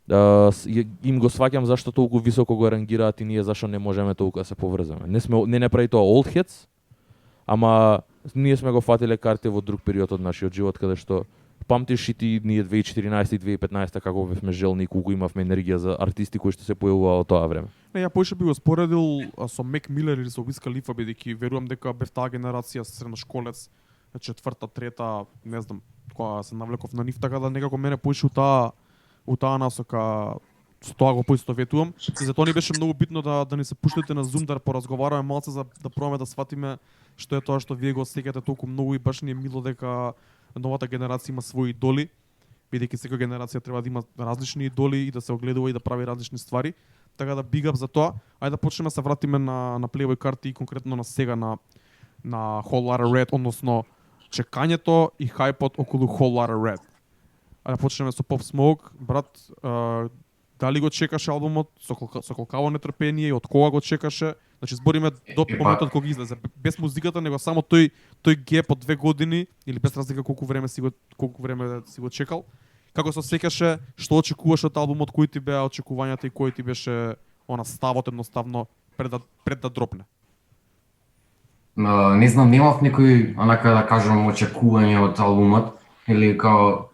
Им го сваќам зашто толку високо го рангираат и ние зашто не можеме толку да се поврземе. Не прави тоа old heads, ама ние сме го фатиле карти во друг период од нашиот живот, каде што памтиш и ти ние 2014 и 2015 како бевме желни и колку имавме енергија за артисти кои што се појавуваа во тоа време. Не, ја поише би го споредил со Мек Милер или со Wiz Khalifa, бидејќи верувам дека бев таа генерација средношколец, четврта, трета, не знам, кога се навлеков на нив, така да некако мене поише у таа насока, со тоа го поистоветувам. И затоа ни беше многу битно да ни се пуштите на Zoom, да поразговараме малце, за да пробаме да сватиме што е тоа што вие го осеќате толку многу, и баш ни е мило дека новата генерација има своји идоли, бидејќи секоја генерација треба да има различни идоли и да се огледува и да прави различни ствари. Така да big up за тоа. Ајде да почнеме да се вратиме на Playboy карти и конкретно на сега на Whole Lotta Red, односно чекањето и хајпот околу Whole Lotta Red. Ајде да почнеме со Pop Smoke, брат, дали го чекаше албумот со колкаво нетрпение и од кога го чекаше? Значи збориме до моментот кога излезе, без музиката, него само тој геп од 2 години или без разлика колку време си го чекал. Како се сеќаше, што очекуваш од албумот, кои ти беа очекувањата и кој ти беше ставот едноставно пред да дропне? Не знам, немав некој, онака да кажам, очекување од албумот, или као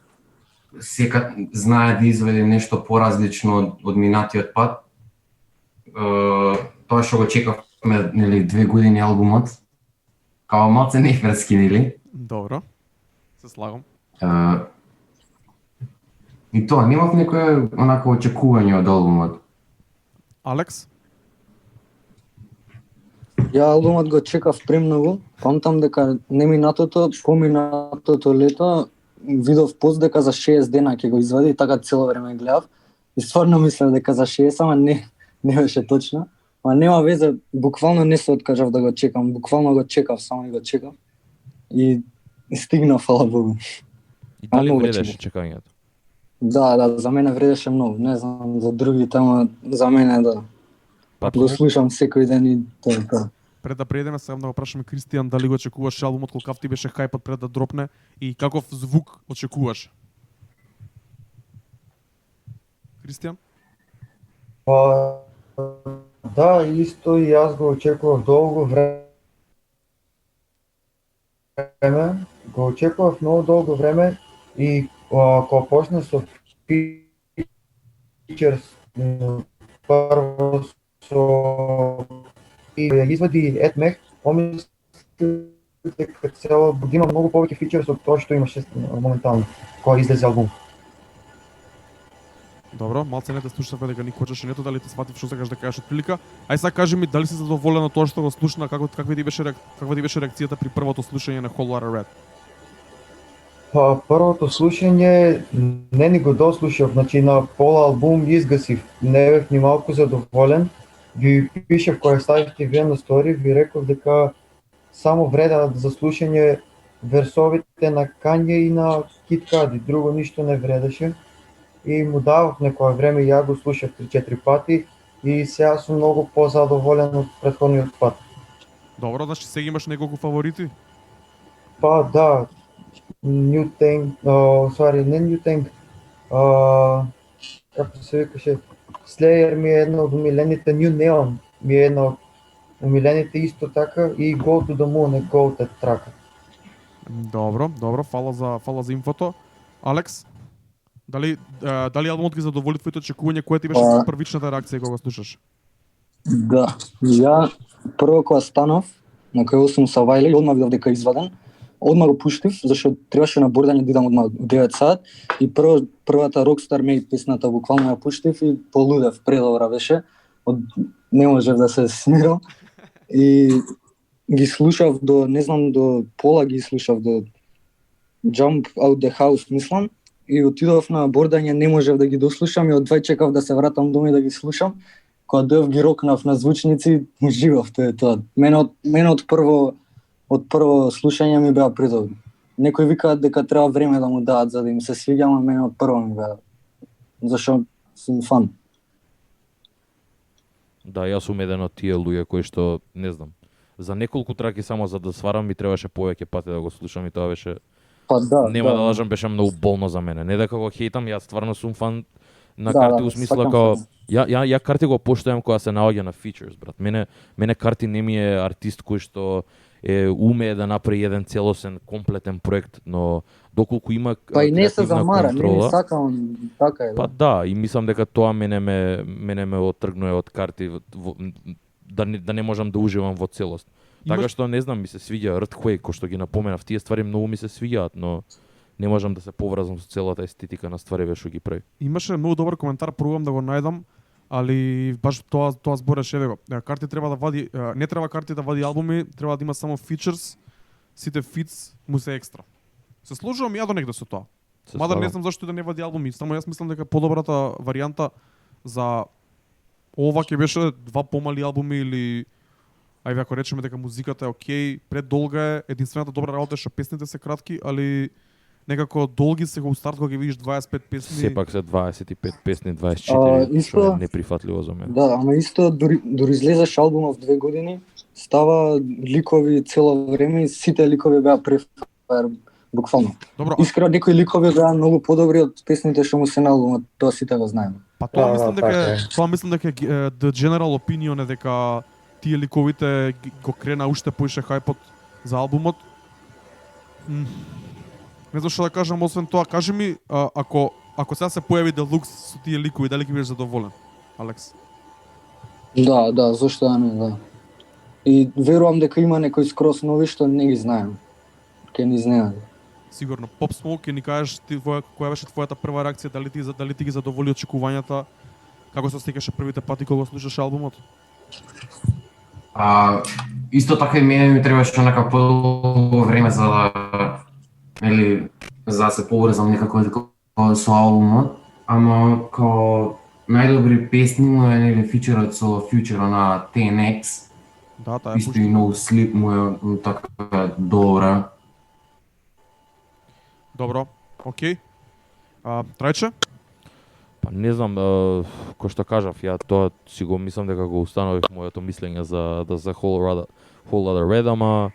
сека знае да изведе нешто поразлично од минатиот пат. Тоа што го чекавме, нели, 2 години албумот, као малце неферски, нели? Добро, се слагам. И тоа, немав некој онака очекување од албумот. Алекс? Ја албумот го чекав премногу, памтам дека поминатото лето видов пост дека за 60 дена ќе го извади, така цело време гледав. И стварно мислев дека за 60, ама не беше точно. Ама нема везе, буквално не се откажав да го чекам, буквално го чекав, само и го чекав. И стигна, фала Богу. И дали вредеше чекањето? Да, за мене вредеше многу. Не знам за другите, ама за мене да. Го слушам секој ден и тоа. Пред да преидеме, сега да го прашаме Кристијан дали го очекуваш албумот, колкав ти беше хајпот пред да дропне и каков звук очекуваш? Кристијан? Да, исто и јас го очекував долго време. Го очекував многу долго време и кога почна со фичерс, прво со и ја извади Ed Mech, помисли дека цело година многу повеќе фичерс од тоа што имаше моментално кога излезе албум. Добро, малце не те слушавме дека ни кочеше нето, дали те сватив што сакаш да кажеш од прилика. Ај сега кажи ми дали си задоволен од тоа што го слушна, каква ти беше реакцијата при првото слушање на Whole Lotta Red? Па првото слушање не ни го дослушав, значи на пола албум изгасив. Не бев ни малку задоволен. Ви пишав кога ставихте вие на стори, ви реков дека само вредат за слушање версовите на Kanye и на Kid Cudi, друго ништо не вредеше. И му давав некое време и ја го слушав 3-4 пати и сега сум многу позадоволен од претходниот пат. Добро, значи сега имаш неколку фаворити? Па да, New Tank, не New Tank, како се викаше, Slayer ми е една од умилените, New Neon ми е една од умилените исто така и Go to the Moon е Goated трака. Добро, фала за инфото. Алекс, дали албумот ги задоволи твоите очекувања, која ти беше првичната реакција кога го слушаш? Да, ја прво кога станав, на кај 8 Савајле, одмah видов дека е изваден, одмah го пуштив, зашто требаше на бордање да идам одмah 9 сат и првата Rockstar Made песната буквално ја пуштив и полудев, предобра беше, не можев да се смирам и ги слушав до пола ги слушав до Jump Out the House мислам и отидов на бордање, не можев да ги дослушам и одвај чекав да се вратам дома и да ги слушам. Кога дојав ги рокнав на звучници, уживав тоа. Мене од прво слушање ми беа предобри. Некои викаат дека треба време да му дадат за да им се свиѓа, ама мене од прво ми беа. Зашто сум фан. Да, јас сум еден од тие луѓе кои што, не знам, за неколку траки само за да сварам ми требаше повеќе пати да го слушам и тоа беше Па да. Нема да лажам, беше многу болно за мене. Не дека го хейтам, јас стварно сум фан на Да, карти да, у смисла сваќам како се. ја карти го поштојам кога се наоѓа на features, брат. Мене карти не ми е артист кој што умее да направи еден целосен комплетен проект, но доколку има Па и не се креативна замара, не контрола, ми сакам, така е. па да, и мислам дека тоа мене ме оттргнува од карти да не можам да уживам во целост. Така што не знам, ми се свиѓа Earthquake, кој што ги напоменав, тие ствари многу ми се свиѓаат, но не можам да се поврзам со целата естетика на стварите што ги прави. Имаше многу добар коментар, пробувам да го најдам, али баш тоа збореше него. Карти треба да вади, не треба карти да вади албуми, треба да има само features, сите fits му се екстра. Се сложувам ја до негде со тоа. Мада не знам зашто да не вади албуми, само јас мислам дека подобрата варијанта за ова ќе беше 2 помали албуми или ајде ако речеме дека музиката е окей, предолга е, единствената добра работа е што песните се кратки, али некако долги се го старт кога ги видиш 25 песни. Сепак се 25 песни, 24, што е неприфатливо за мене. Да, ама исто дури излезеш албумов 2 години, става ликови цело време и сите ликови беа префаер буквално. Добро. Искрено некои ликови беа многу подобри од песните што му се на албумот, тоа сите го знаеме. Па тоа мислам дека така е. тоа мислам дека the general opinion е дека тие ликовите го крена уште поише хајпот за албумот. Не знам што да кажам освен тоа. Кажи ми ако сега се појави Делукс со тие ликови, дали ќе бидеш задоволен, Алекс? Да, зошто да не, да. И верувам дека има некои скрос нови што не ги знаем. Ке ни изненади. Сигурно. Pop Smoke, ќе ни кажеш ти која беше твојата прва реакција, дали ти ги задоволи очекувањата, како се стекаше првите пати кога слушаш албумот? Исто така и мене ми требаше нека подолго време за да се поврзам некако со албумот, ама као најдобри песни му е фичерот со Future на TNX. Да, таа е Исто и No Sleep му е така добра. Добро, окей. Трајче? Па не знам, кој што кажав, ја тоа си го мислам дека го установив моето мислење за Whole Lotta Red, ама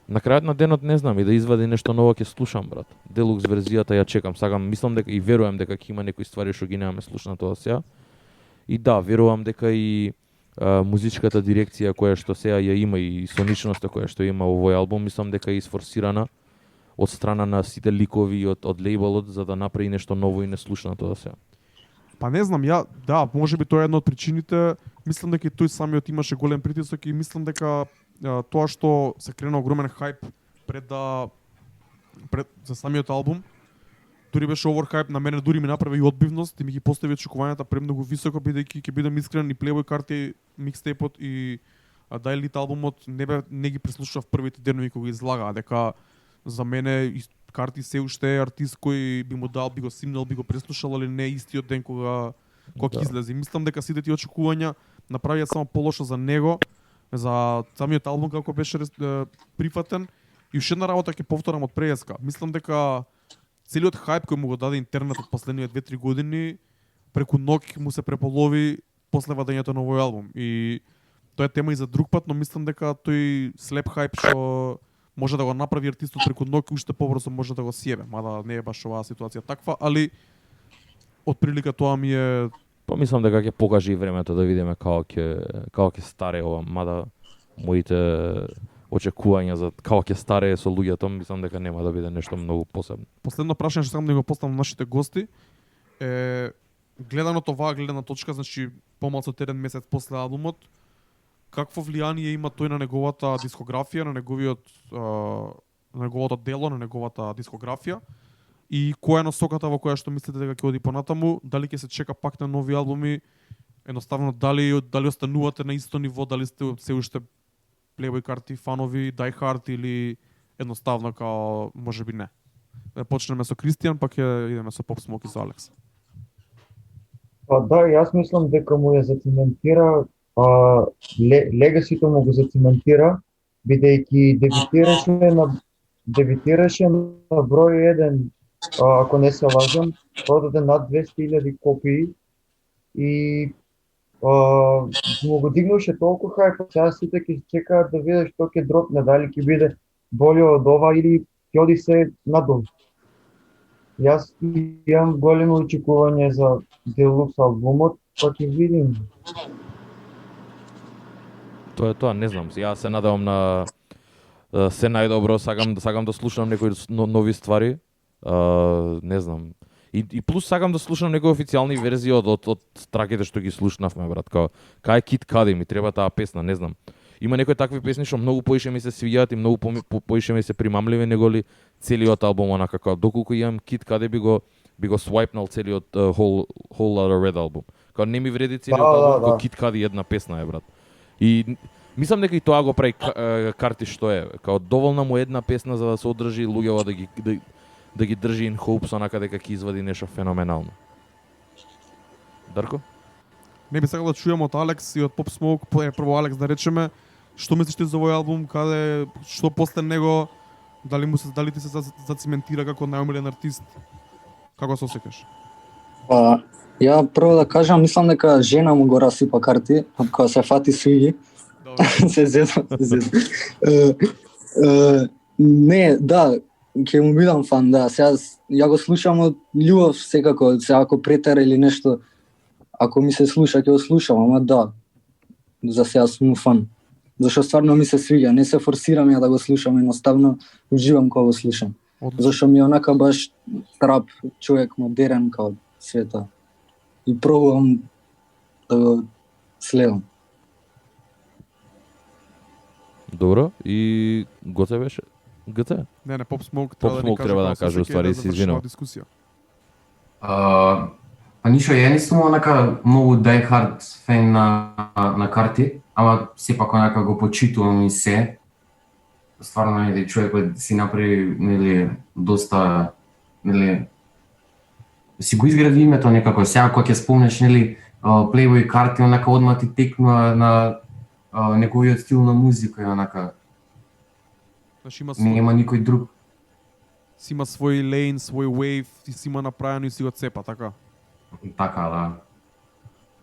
на крајот на денот не знам и да извади нешто ново ќе слушам, брат. Делукс верзијата ја чекам, сакам, мислам дека и верувам дека ќе има некои ствари што ги немаме слушнато сега. И да, верувам дека и музичката дирекција која што сега ја има и соничноста која што има во овој албум, мислам дека е isforsirana од страна на сите ликови од лейбелот за да направи нешто ново и неслушнато сега. Па не знам, да, можеби тоа е една од причините. Мислам дека и тој самиот имаше голем притисок и мислам дека тоа што се крена огромен хајп пред за самиот албум, дури беше оверхайп, на мене дури ми направи и одбивност и ми ги постави очекувањата премногу високо, бидејќи ќе бидам искрен, и Playboy карти, микстейпот и Die Lit албумот не ги преслушав првите денови кога ги излагаа, дека за мене карти се уште е артист кој би му дал, би го симнал, би го преслушал, али не истиот ден кога ќе излезе. Мислам дека сите тие очекувања направија само полошо за него, за самиот албум како беше прифатен. И уште една работа ќе повторам од преска. Мислам дека целиот хајп кој му го даде интернетот последните 2-3 години преку ноќ му се преполови после вадењето на овој албум. И тоа е тема и за друг пат, но мислам дека тој слеп хајп што може да го направи артистот преку ноќ уште побрзо може да го сиебе, мада не е баш оваа ситуација таква, али отприлика тоа ми е. Мислам дека ќе покаже и времето да видиме како ќе старее ова, мада моите очекувања за како ќе старее со луѓето, мислам дека нема да биде нешто многу посебно. Последно прашање што сакам да го поставам на нашите гости е гледано оваа гледна точка, значи помалку од 1 месец после албумот, какво влијание има тој на неговата дискографија, на неговото дело, на неговата дискографија и која е насоката во која што мислите дека ќе оди понатаму, дали ќе се чека пак на нови албуми, едноставно дали останувате на исто ниво, дали сте се уште Playboy карти фанови, Die Hard или едноставно као можеби не. Почнеме со Кристијан, па ќе идеме со Pop Smoke и со Алекс. Па да, јас мислам дека му ја зацементира, легасито му го зацементира, бидејќи дебитираше на број 1, ако не се лажам, продаде над 200.000 копии и му го дигнуваше толку хајп, сега сите ќе чекаат да видат што ќе дропне, дали ќе биде боле од ова или ќе оди се надолу. Јас имам големо очекување за Deluxe албумот, па ќе видим. Тоа не знам. Јас се надевам на се најдобро, сакам да слушам некои нови ствари. Не знам. И плюс сакам да слушам некои официјални верзии од траките што ги слушнавме, брат. Кај Kid Cudi ми треба таа песна, не знам. Има некои такви песни што многу поише ми се свиѓаат и многу поише ми се примамливи него ли целиот албум, онака како доколку имам Kid Cudi би го свајпнал целиот Whole Lotta Red албум. Као не ми вреди целиот албум, као Kid Cudi една песна е, брат. И мислам дека и тоа го прави карти што е. Као доволна му една песна за да се одржи луѓето да ги држи in hopes онака дека ќе извади нешто феноменално. Дарко? Не би сакал да чујам од Алекс и од Pop Smoke, прво Алекс да речеме, што мислиш ти за овој албум, што после него, дали ти се зацементира како најомилен артист? Како се осеќаш? Ја прво да кажам, мислам дека жена му го расипа карти, кога се фати свиги. се зезам. Не, да, ќе му бидам фан, да. Сега ја го слушам од љубов секако, сега ако претера или нешто, ако ми се слуша, ќе го слушам, ама да. За сега сум фан. Зашто стварно ми се свиѓа, не се форсирам ја да го слушам, едноставно уживам кога го слушам. Зашто ми е онака баш трап човек, модерен као света. И пробувам да го следам. Добро, и Гоце беше? ГЦ? Не, Pop Smoke треба да каже, уствари се извинувам. Па ништо, ја не сум онака многу Die Hard фен на карти, ама сепак онака го почитувам и се. Стварно нели човекот си направи нели доста нели си го изгради името некако. Сега кога ќе спомнеш нели Playboy карти, онака одма ти текнува на неговиот стил на музика и онака. Значи нема никој друг. Си има свој лейн, свој wave, и си има направено и си го цепа, така? Така, да.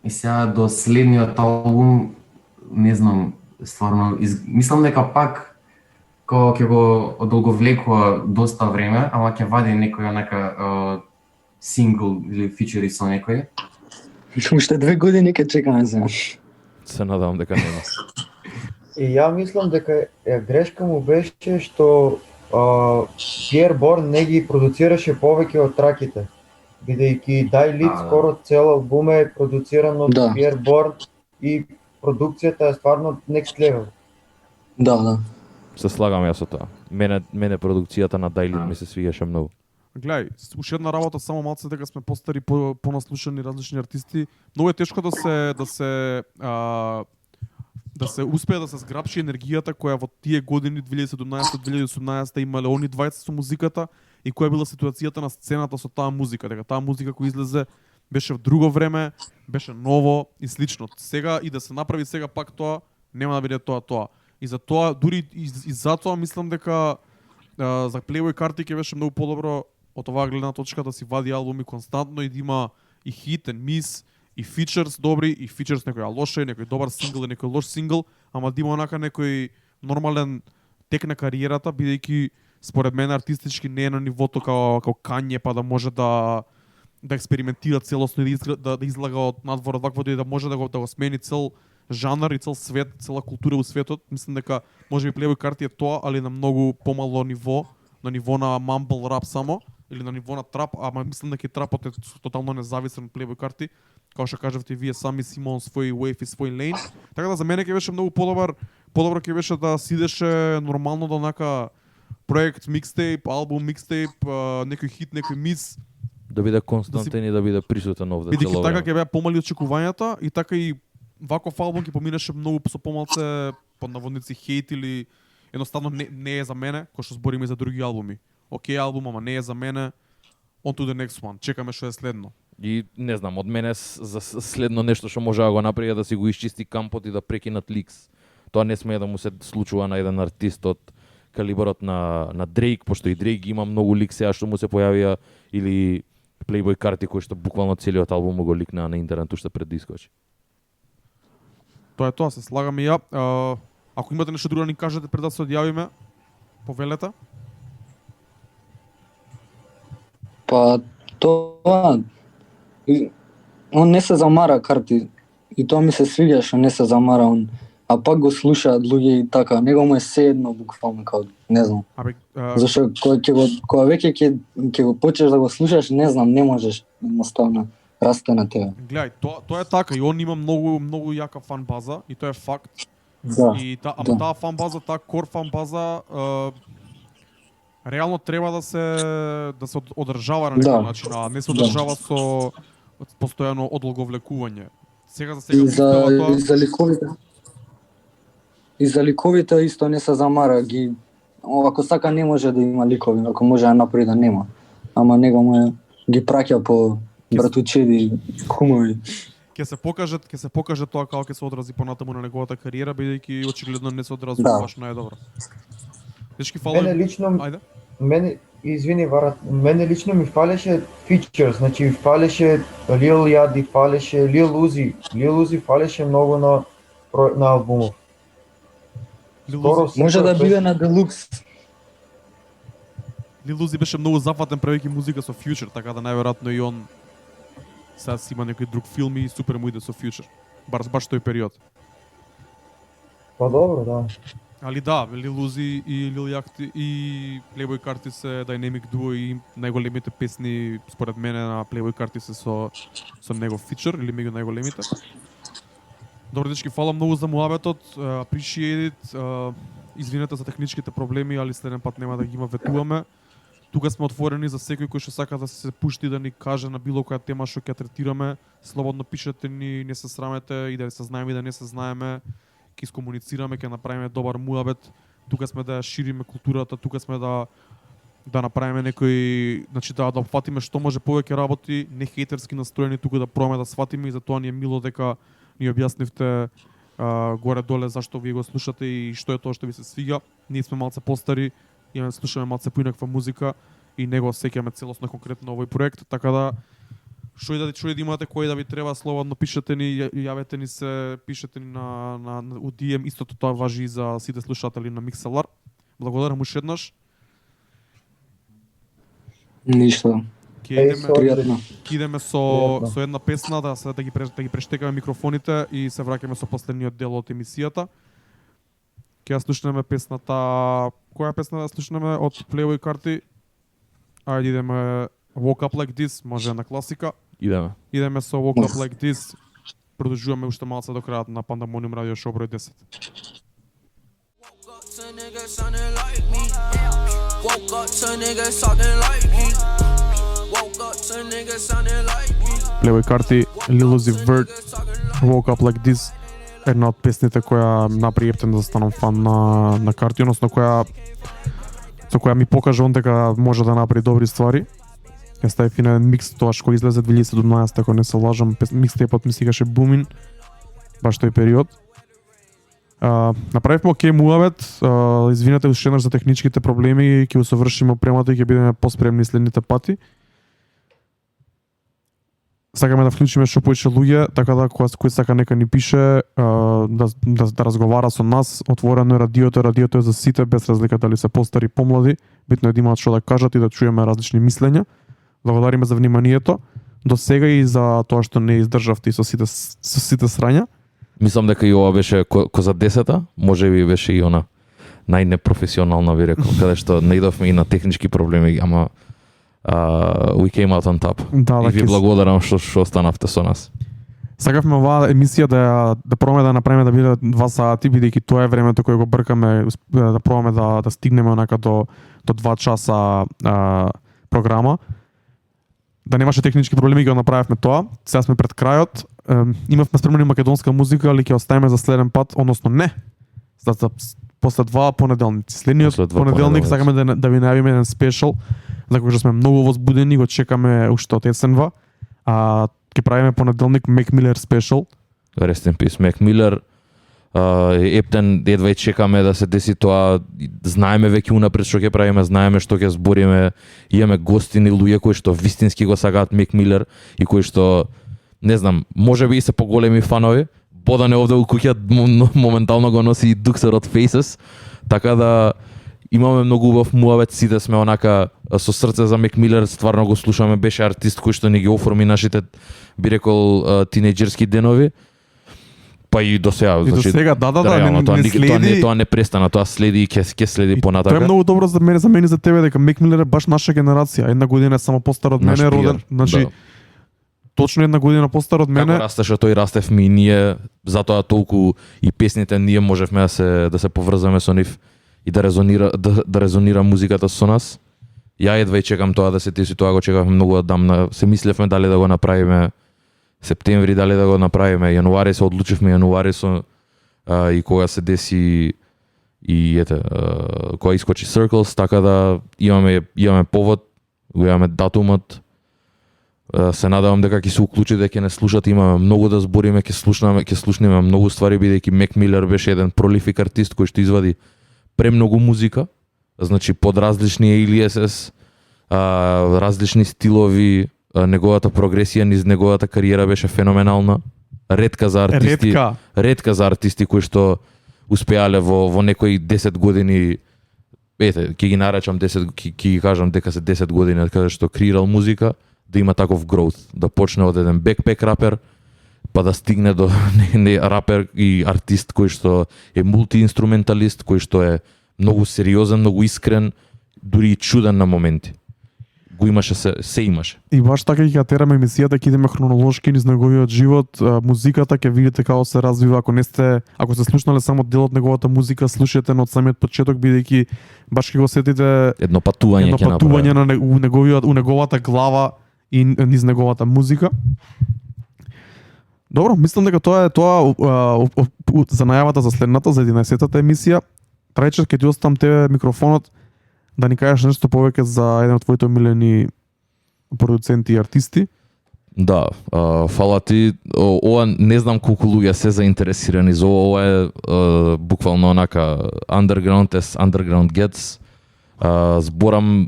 И сега до следниот албум, не знам, стварно, мислам дека пак кога ќе го одолговлекува доста време, ама ќе вади некој онака сингл или фичери со некој. Уште 2 години ќе чекаме сега. Се надевам дека нема. И ја мислам дека грешка му беше што Пиер Борн не ги продуцираше повеќе од траките. Бидејќи Die Lit скоро цел албум е продуциран од Пиер Борн и продукцијата е стварно next level. Да. Се слагам јас со тоа. Мене продукцијата на Die Lit ми се свиѓаше многу. Гледај, уште една работа само малце дека сме постари, понаслушани различни артисти. Многу е тешко да се успее да се зграпши енергијата која во тие години 2017-2018 имале они двајца со музиката и која била ситуацијата на сцената со таа музика, дека таа музика која излезе беше в друго време, беше ново и слично. Сега и да се направи сега пак тоа, нема да биде тоа. И за тоа, дури и затоа мислам дека за Playboy Carti ќе беше многу подобро од оваа гледна точка да си вади албуми константно и да има и хит, and miss, и фичерс добри, и фичерс некоја лоша, некој добар сингл и некој лош сингл, ама да има онака некој нормален тек на кариерата, бидејќи според мене артистички не е на нивото како Kanye, па да може да експериментира целосно и да излага од надвор ваквото и да може да го смени цел жанр и цел свет, цела култура во светот. Мислам дека може би Playboy Carti е тоа, али на многу помало ниво, на ниво на mumble rap само, или на ниво на трап, ама мислам дека трапот е тотално независен од Playboy Carti. Како што кажавте вие сами, си имал свој wave и свој лейн. Така да за мене ќе беше многу подобро ќе беше да сидеше нормално до онака проект, микстейп, албум, микстейп, некој хит, некој мис. Да биде константен и да биде присутен овде цело Бидејќи така време. ќе беа помали очекувањата и така и ваков албум ќе поминеше многу со помалце под наводници хейт или едноставно не е за мене, кој што збориме за други албуми. Океј албум, ама не е за мене. On to the next one. Чекаме што е следно. И не знам, од мене за следно нешто што може да го направи е да си го исчисти кампот и да прекинат ликс. Тоа не смее да му се случува на еден артист од калибарот на Дрейк, пошто и Дрейк има многу лик сега што му се појавија, или Playboy Carti кој што буквално целиот албум го ликнаа на интернет уште пред да искочи. Тоа е тоа, се слагам и ја. Ако имате нешто друго да ни кажете пред да се одјавиме, повелете. Па тоа он не се замара Карти и тоа ми се свиѓа што не се замара он, а пак го слушаат луѓе и така, него му е седно буквално као, не знам. Зашто кога веќе ќе го почнеш да го слушаш, не знам, не можеш едноставно расте на тебе. Гледај, тоа е така и он има многу јака фан база и тоа е факт. Да. И таа фан база, таа кор фан база реално треба да се одржава на некој начин, а не се одржава со постојано одлаговлекување. Сега успева тоа. И за ликовите исто не се замара, ако сака не може да има ликови, ако може да направи да нема. Ама него ги праќа по братучеди, кумови. Ќе се покаже тоа како ќе се одрази понатаму на неговата кариера, бидејќи очигледно не се одразува баш најдобро. Дечки, фала. Мене лично ми фалеше фичерс, значи ми фалеше Lil Yachty, фалеше Lil Uzi. Lil Uzi фалеше многу на албумов. Може да биде на Делукс. Lil Uzi беше многу зафатен правејќи музика со Future, така да најверојатно и он сега си има некој друг филм и супер му иде со Future. Баш тој период. Па добро, да. Али да, Lil Uzi и Lil Yachty и Playboy Carti се dynamic duo и најголемите песни според мене на Playboy Carti се со негов фичер или меѓу најголемите. Добро, дечки, фала многу за муабетот, appreciate it, извинете за техничките проблеми, али следен пат нема да ги има ветуваме. Тука сме отворени за секој кој што сака да се пушти да ни каже на било која тема што ќе третираме. Слободно пишете ни, не се срамете и да се знаеме и да не се знаеме. Ќе искомуницираме, ќе направиме добар муабет. Тука сме да ја шириме културата, тука сме да направиме некој, значи да опфатиме што може повеќе работи, не хејтерски настроени, тука да пробаме да сватиме и затоа ни е мило дека ни објаснивте горе-доле зашто вие го слушате и што е тоа што ви се свиѓа. Ние сме малце постари, слушаме малце поинаква музика и него сеќаме целосно конкретно овој проект, така да што и да имате, кој да ви треба, слободно пишете ни, јавете ни се, пишете ни на DM, истото тоа важи и за сите слушатели на Mixlr. Благодарам уште еднаш. Ништо. Ќе идеме со една песна да ги прештекаме микрофоните и се враќаме со последниот дел од емисијата. Ќе ја слушнеме песната, која песна да слушнеме од Playboy Carti? Ајде идеме Woke Up Like This, може на класика. Идеме со Woke Up Like This. Продолжуваме уште малце до крајот на Pandemonium Radio Show број 10. Woke up to niggas talking like me. Playboi Carti, Lil Uzi Vert, Woke Up Like This, една од песните која направи Ептен да станам фан на Карти, односно со која ми покажа он дека може да направи добри ствари. Ја ставив и на микс тоаш кој излезе 2017, ако не се лажам, микстейпот ми стигаше Бумин, баш тој период. Направивме окей муавет, извинете уште еднаш за техничките проблеми, ќе усовршиме опремата и ќе бидеме поспремни следните пати. Сакаме да вклучиме што поише луѓе, така да кој сака нека ни пише, да разговара со нас. Отворено е радиото е за сите, без разлика дали се постари, помлади. Битно е да имаат што да кажат и да чуеме различни мислења. Благодариме за вниманието. До сега и за тоа што не издржавте и со сите срања. Мислам дека и ова беше за 10-та, може би беше и она најнепрофесионална, би рекол, каде што наидовме и на технички проблеми, ама we came out on top. Да, и ви благодарам што останавте со нас. Сакавме оваа емисија да пробаме да направиме да биде 2 сати, бидејќи тоа е времето кое го бркаме, да пробаме да стигнеме онака до 2 часа програма. Да немаше технички проблеми, ги го направивме тоа. Сега сме пред крајот. Имавме спремнени македонска музика, али ќе оставиме за следен пат, односно не. После 2 понеделници. Следниот понеделник сакаме да ви најавиме еден спешал, за кој сме многу возбудени, го чекаме уште од есенва. Ќе правиме понеделник Mac Miller спешал. Rest in peace, Mac Miller. Ептен едва и чекаме да се деси тоа. Знаеме веќе унапред што ќе правиме, знаеме што ќе збориме. Имаме гостини луѓе кои што вистински го сакаат Mac Miller и кои што не знам, можеби и се поголеми фанови. Бодан е овде у куќа моментално го носи и дуксер од Faces. Така да имаме многу убав муавет, сите сме онака со срце за Mac Miller, стварно го слушаме, беше артист кој што ни ги оформи нашите, би рекол, тинејџерски денови. Па и до сега, значи, не следи. Тоа не престана, тоа следи и ќе следи понатака. Тоа е многу добро за мене за тебе, дека Mac Miller е баш наша генерација. Една година е само постар од мене, роден. Значи, точно една година постар од мене. Како растеше тој, растевме и ние, затоа толку и песните ние можевме да се поврзаме со нив и да резонира музиката со нас. Ја едва и чекам тоа да се деси, тоа го чекавме многу одамна. Се мислевме дали да го направиме септември, дали да го направиме јануари, се одлучивме јануари со и кога се деси и кога искочи Circles, така да имаме повод, го имаме датумот. Се надевам дека ќе се уклучи, дека ќе не слушат, имаме многу да збориме, ќе слушнеме многу ствари, бидејќи Mac Miller беше еден пролифик артист кој што извади премногу музика, значи под различни ALSS, различни стилови, неговата прогресија низ неговата кариера беше феноменална. Ретка за артисти кои што успеале во некои 10 години, ќе ги наречам 10, ќе ги кажам дека се 10 години каде што креирал музика, да има таков growth, да почне од еден бекпек рапер, па да стигне до рапер и артист кој што е мултиинструменталист, кој што е многу сериозен, многу искрен, дури и чуден на моменти. Го имаше се имаше. И баш така ќе тераме емисијата, ќе идеме хронолошки низ неговиот живот, музиката, ќе видите како се развива. Ако се слушнале само дел од неговата музика, слушајте од самиот почеток, бидејќи баш ќе го сетите едно патување у неговата глава и низ неговата музика. Добро, мислам дека тоа е за најавата за следната, за 11-та емисија. Трајчер, ќе ти оставам тебе микрофонот да ни кажеш нешто повеќе за еден од твоите омилени продуценти и артисти. Да, фала ти. Ова не знам колку луѓе се заинтересирани за ова е буквално онака underground as underground gets.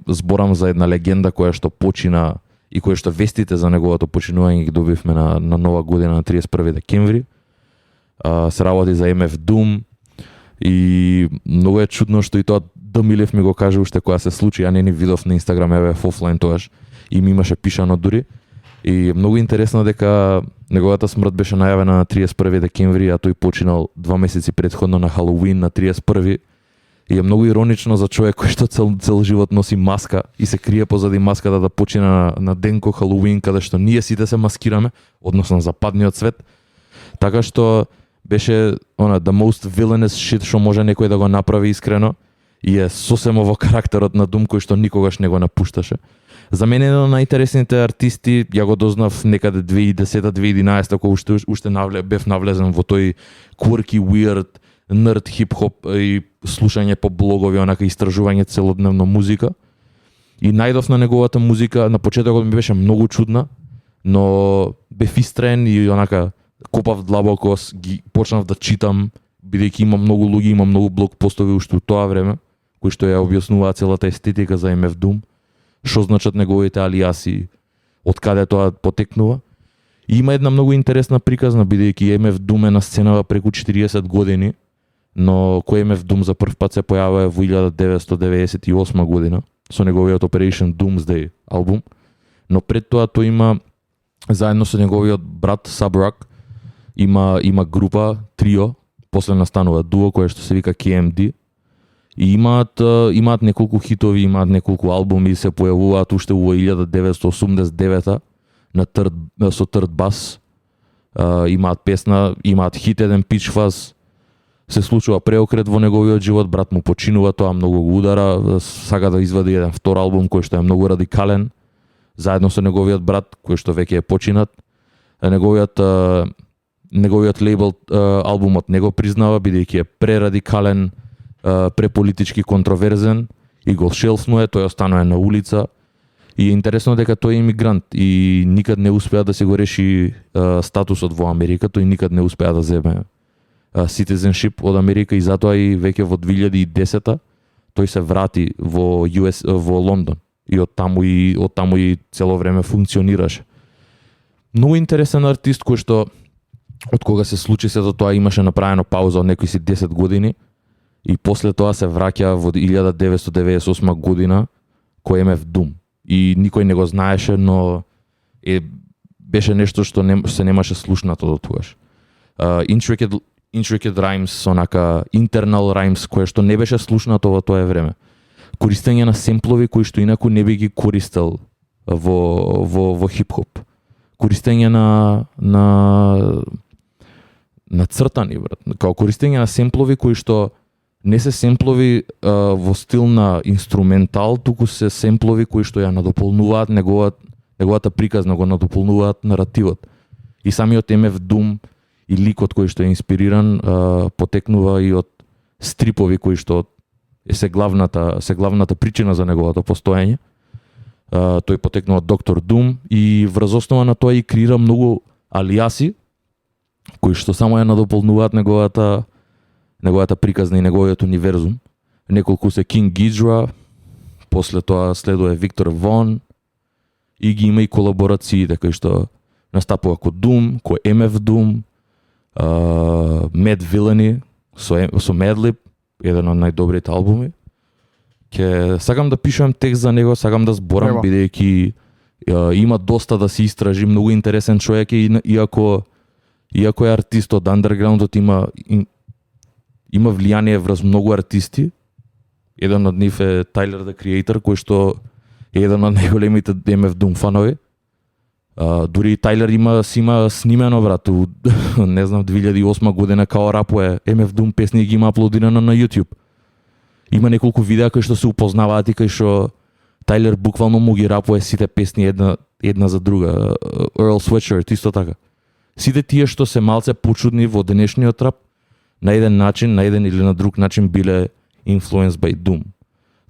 Зборам за една легенда која што почина и која што вестите за неговото починување ги добивме на нова година на 31 декември. Се работи за MF Doom и многу е чудно што и тоа Домилев ми го каже уште кога се случи, ја не ни видов на Инстаграм, еве офлайн тоаш и ми имаше пишано дури. И многу интересно дека неговата смрт беше најавена на 31 декември, а тој починал 2 месеци претходно на Халоуин на 31. И е многу иронично за човек кој што цел живот носи маска и се крие позади маската да почина на денко Халоуин, каде што ние сите се маскираме, односно западниот свет. Така што беше the most villainous shit што може некој да го направи искрено и е сосема во карактерот на Doom кој што никогаш не го напушташе. За мене еден од најинтересните артисти, ја го дознав некаде 2010-2011 кога уште бев навлезен во тој quirky, weird, nerd, хип-хоп и слушање по блогови, онака истражување целодневно музика. И најдов на неговата музика, на почетокот ми беше многу чудна, но бев истрен и онака копав длабоко, почнав да читам, бидејќи има многу луѓе, има многу блог постови уште у тоа време, кои што ја објаснуваат целата естетика за MF Doom, што значат неговите алијаси, од каде тоа потекнува. И има една многу интересна приказна, бидејќи MF Doom е на сценава преку 40 години, но кој MF Doom за прв пат се појавува во 1998 година со неговиот Operation Doomsday албум, но пред тоа тој има заедно со неговиот брат Subrock има група, трио, после настанува дуо кое што се вика KMD. И имаат неколку хитови, имаат неколку албуми, се појавуваат уште во 1989 со Third Bass. Имаат песна, имаат хит еден Pitch Fuzz. Се случува преокрет во неговиот живот, брат му починува, тоа многу го удара, сака да извади еден втор албум кој што е многу радикален, заедно со неговиот брат кој што веќе е починат. Неговиот лейбл албумот не го признава, бидејќи е прерадикален, преполитички контроверзен и го шелфнуе, тој останува на улица. И е интересно дека тој е имигрант и никад не успеа да се го реши статусот во Америка, тој никад не успеа да земе citizenship од Америка и затоа и веќе во 2010 тој се врати во Лондон и од таму и цело време функционираше. Многу интересен артист кој што од кога се случи сето тоа имаше направено пауза од некои си 10 години и после тоа се враќа во 1998 година кој MF Doom. И никој не го знаеше, но беше нешто што се немаше слушнато до тогаш. Intricate Rhymes, онака internal rhymes, кое што не беше слушнато во тоа време. Користење на семплови кои што инаку не би ги користел во хип-хоп. Користење на цртани, брат. Као користење на семплови кои што не се семплови во стил на инструментал, туку се семплови кои што ја надополнуваат неговата приказна, го надополнуваат наративот. И самиот MF Doom и ликот кој што е инспириран потекнува и од стрипови кои што се главната причина за неговото постоење. Тој потекнува од Доктор Doom и врз основа на тоа и креира многу алијаси кои што само ја надополнуваат неговата приказна и неговиот универзум. Неколку се King Ghidorah, после тоа следува Виктор Вон и ги има и колаборациите кои што настапува кој Doom, кој MF Doom, Mad Villainy со Madlib, еден од најдобрите албуми. Сакам да пишувам текст за него, сакам да зборам, бидејќи има доста да се истражи, многу интересен човек и иако е артист од андерграундот, има влијание врз многу артисти. Еден од нив е Tyler the Creator, кој што е еден од најголемите MF Doom фанови. Дури Тайлер има снимено, брат, не знам, 2008 година као рапуе MF Doom песни ги има аплодирано на YouTube. Има неколку видеа кои што се упознаваат и кои што Тайлер буквално му ги рапуе сите песни една за друга. Earl Sweatshirt, исто така. Сите тие што се малце почудни во денешниот рап, на еден начин, на еден или на друг начин биле influenced by Doom.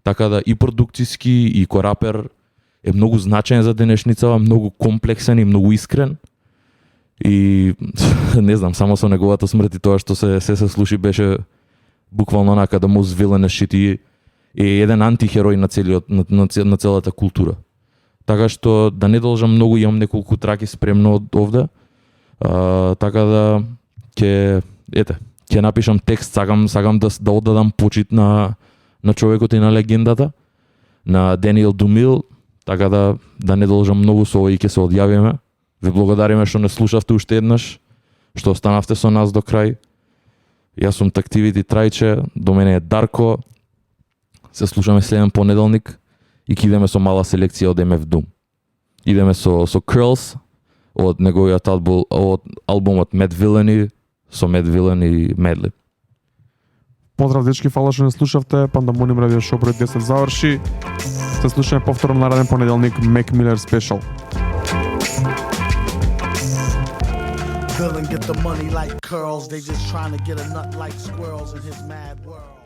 Така да и продукциски и ко рапер е многу значаен за денешницава, многу комплексен и многу искрен. И не знам, само со неговата смрт и тоа што се слуши беше буквално онака да most villainous shit и е еден антихерој на целата култура. Така што да не должам многу, имам неколку траки спремно од овде. Така да ќе напишам текст, сакам да оддадам почит на човекот и на легендата, на Даниел Думил. Така да не должам многу, со овој ќе се одјавиме. Ве благодариме што не слушавте уште еднаш, што останавте со нас до крај. Јас сум Tactivity Трајче, до мене е Дарко. Се слушаме следен понеделник и ќе идеме со мала селекција од MF Doom. Идеме со Curls од неговиот албумот Mad Villainy, со Mad Villain и Madlib. Поздрав дечки, фала што не слушавте. Пандамониум радио шоу број 10 заврши. Се слушаме повторно нареден понеделник Mac Miller Special. Villain get the money like curls. They just trying to get a nut like squirrels in his mad world.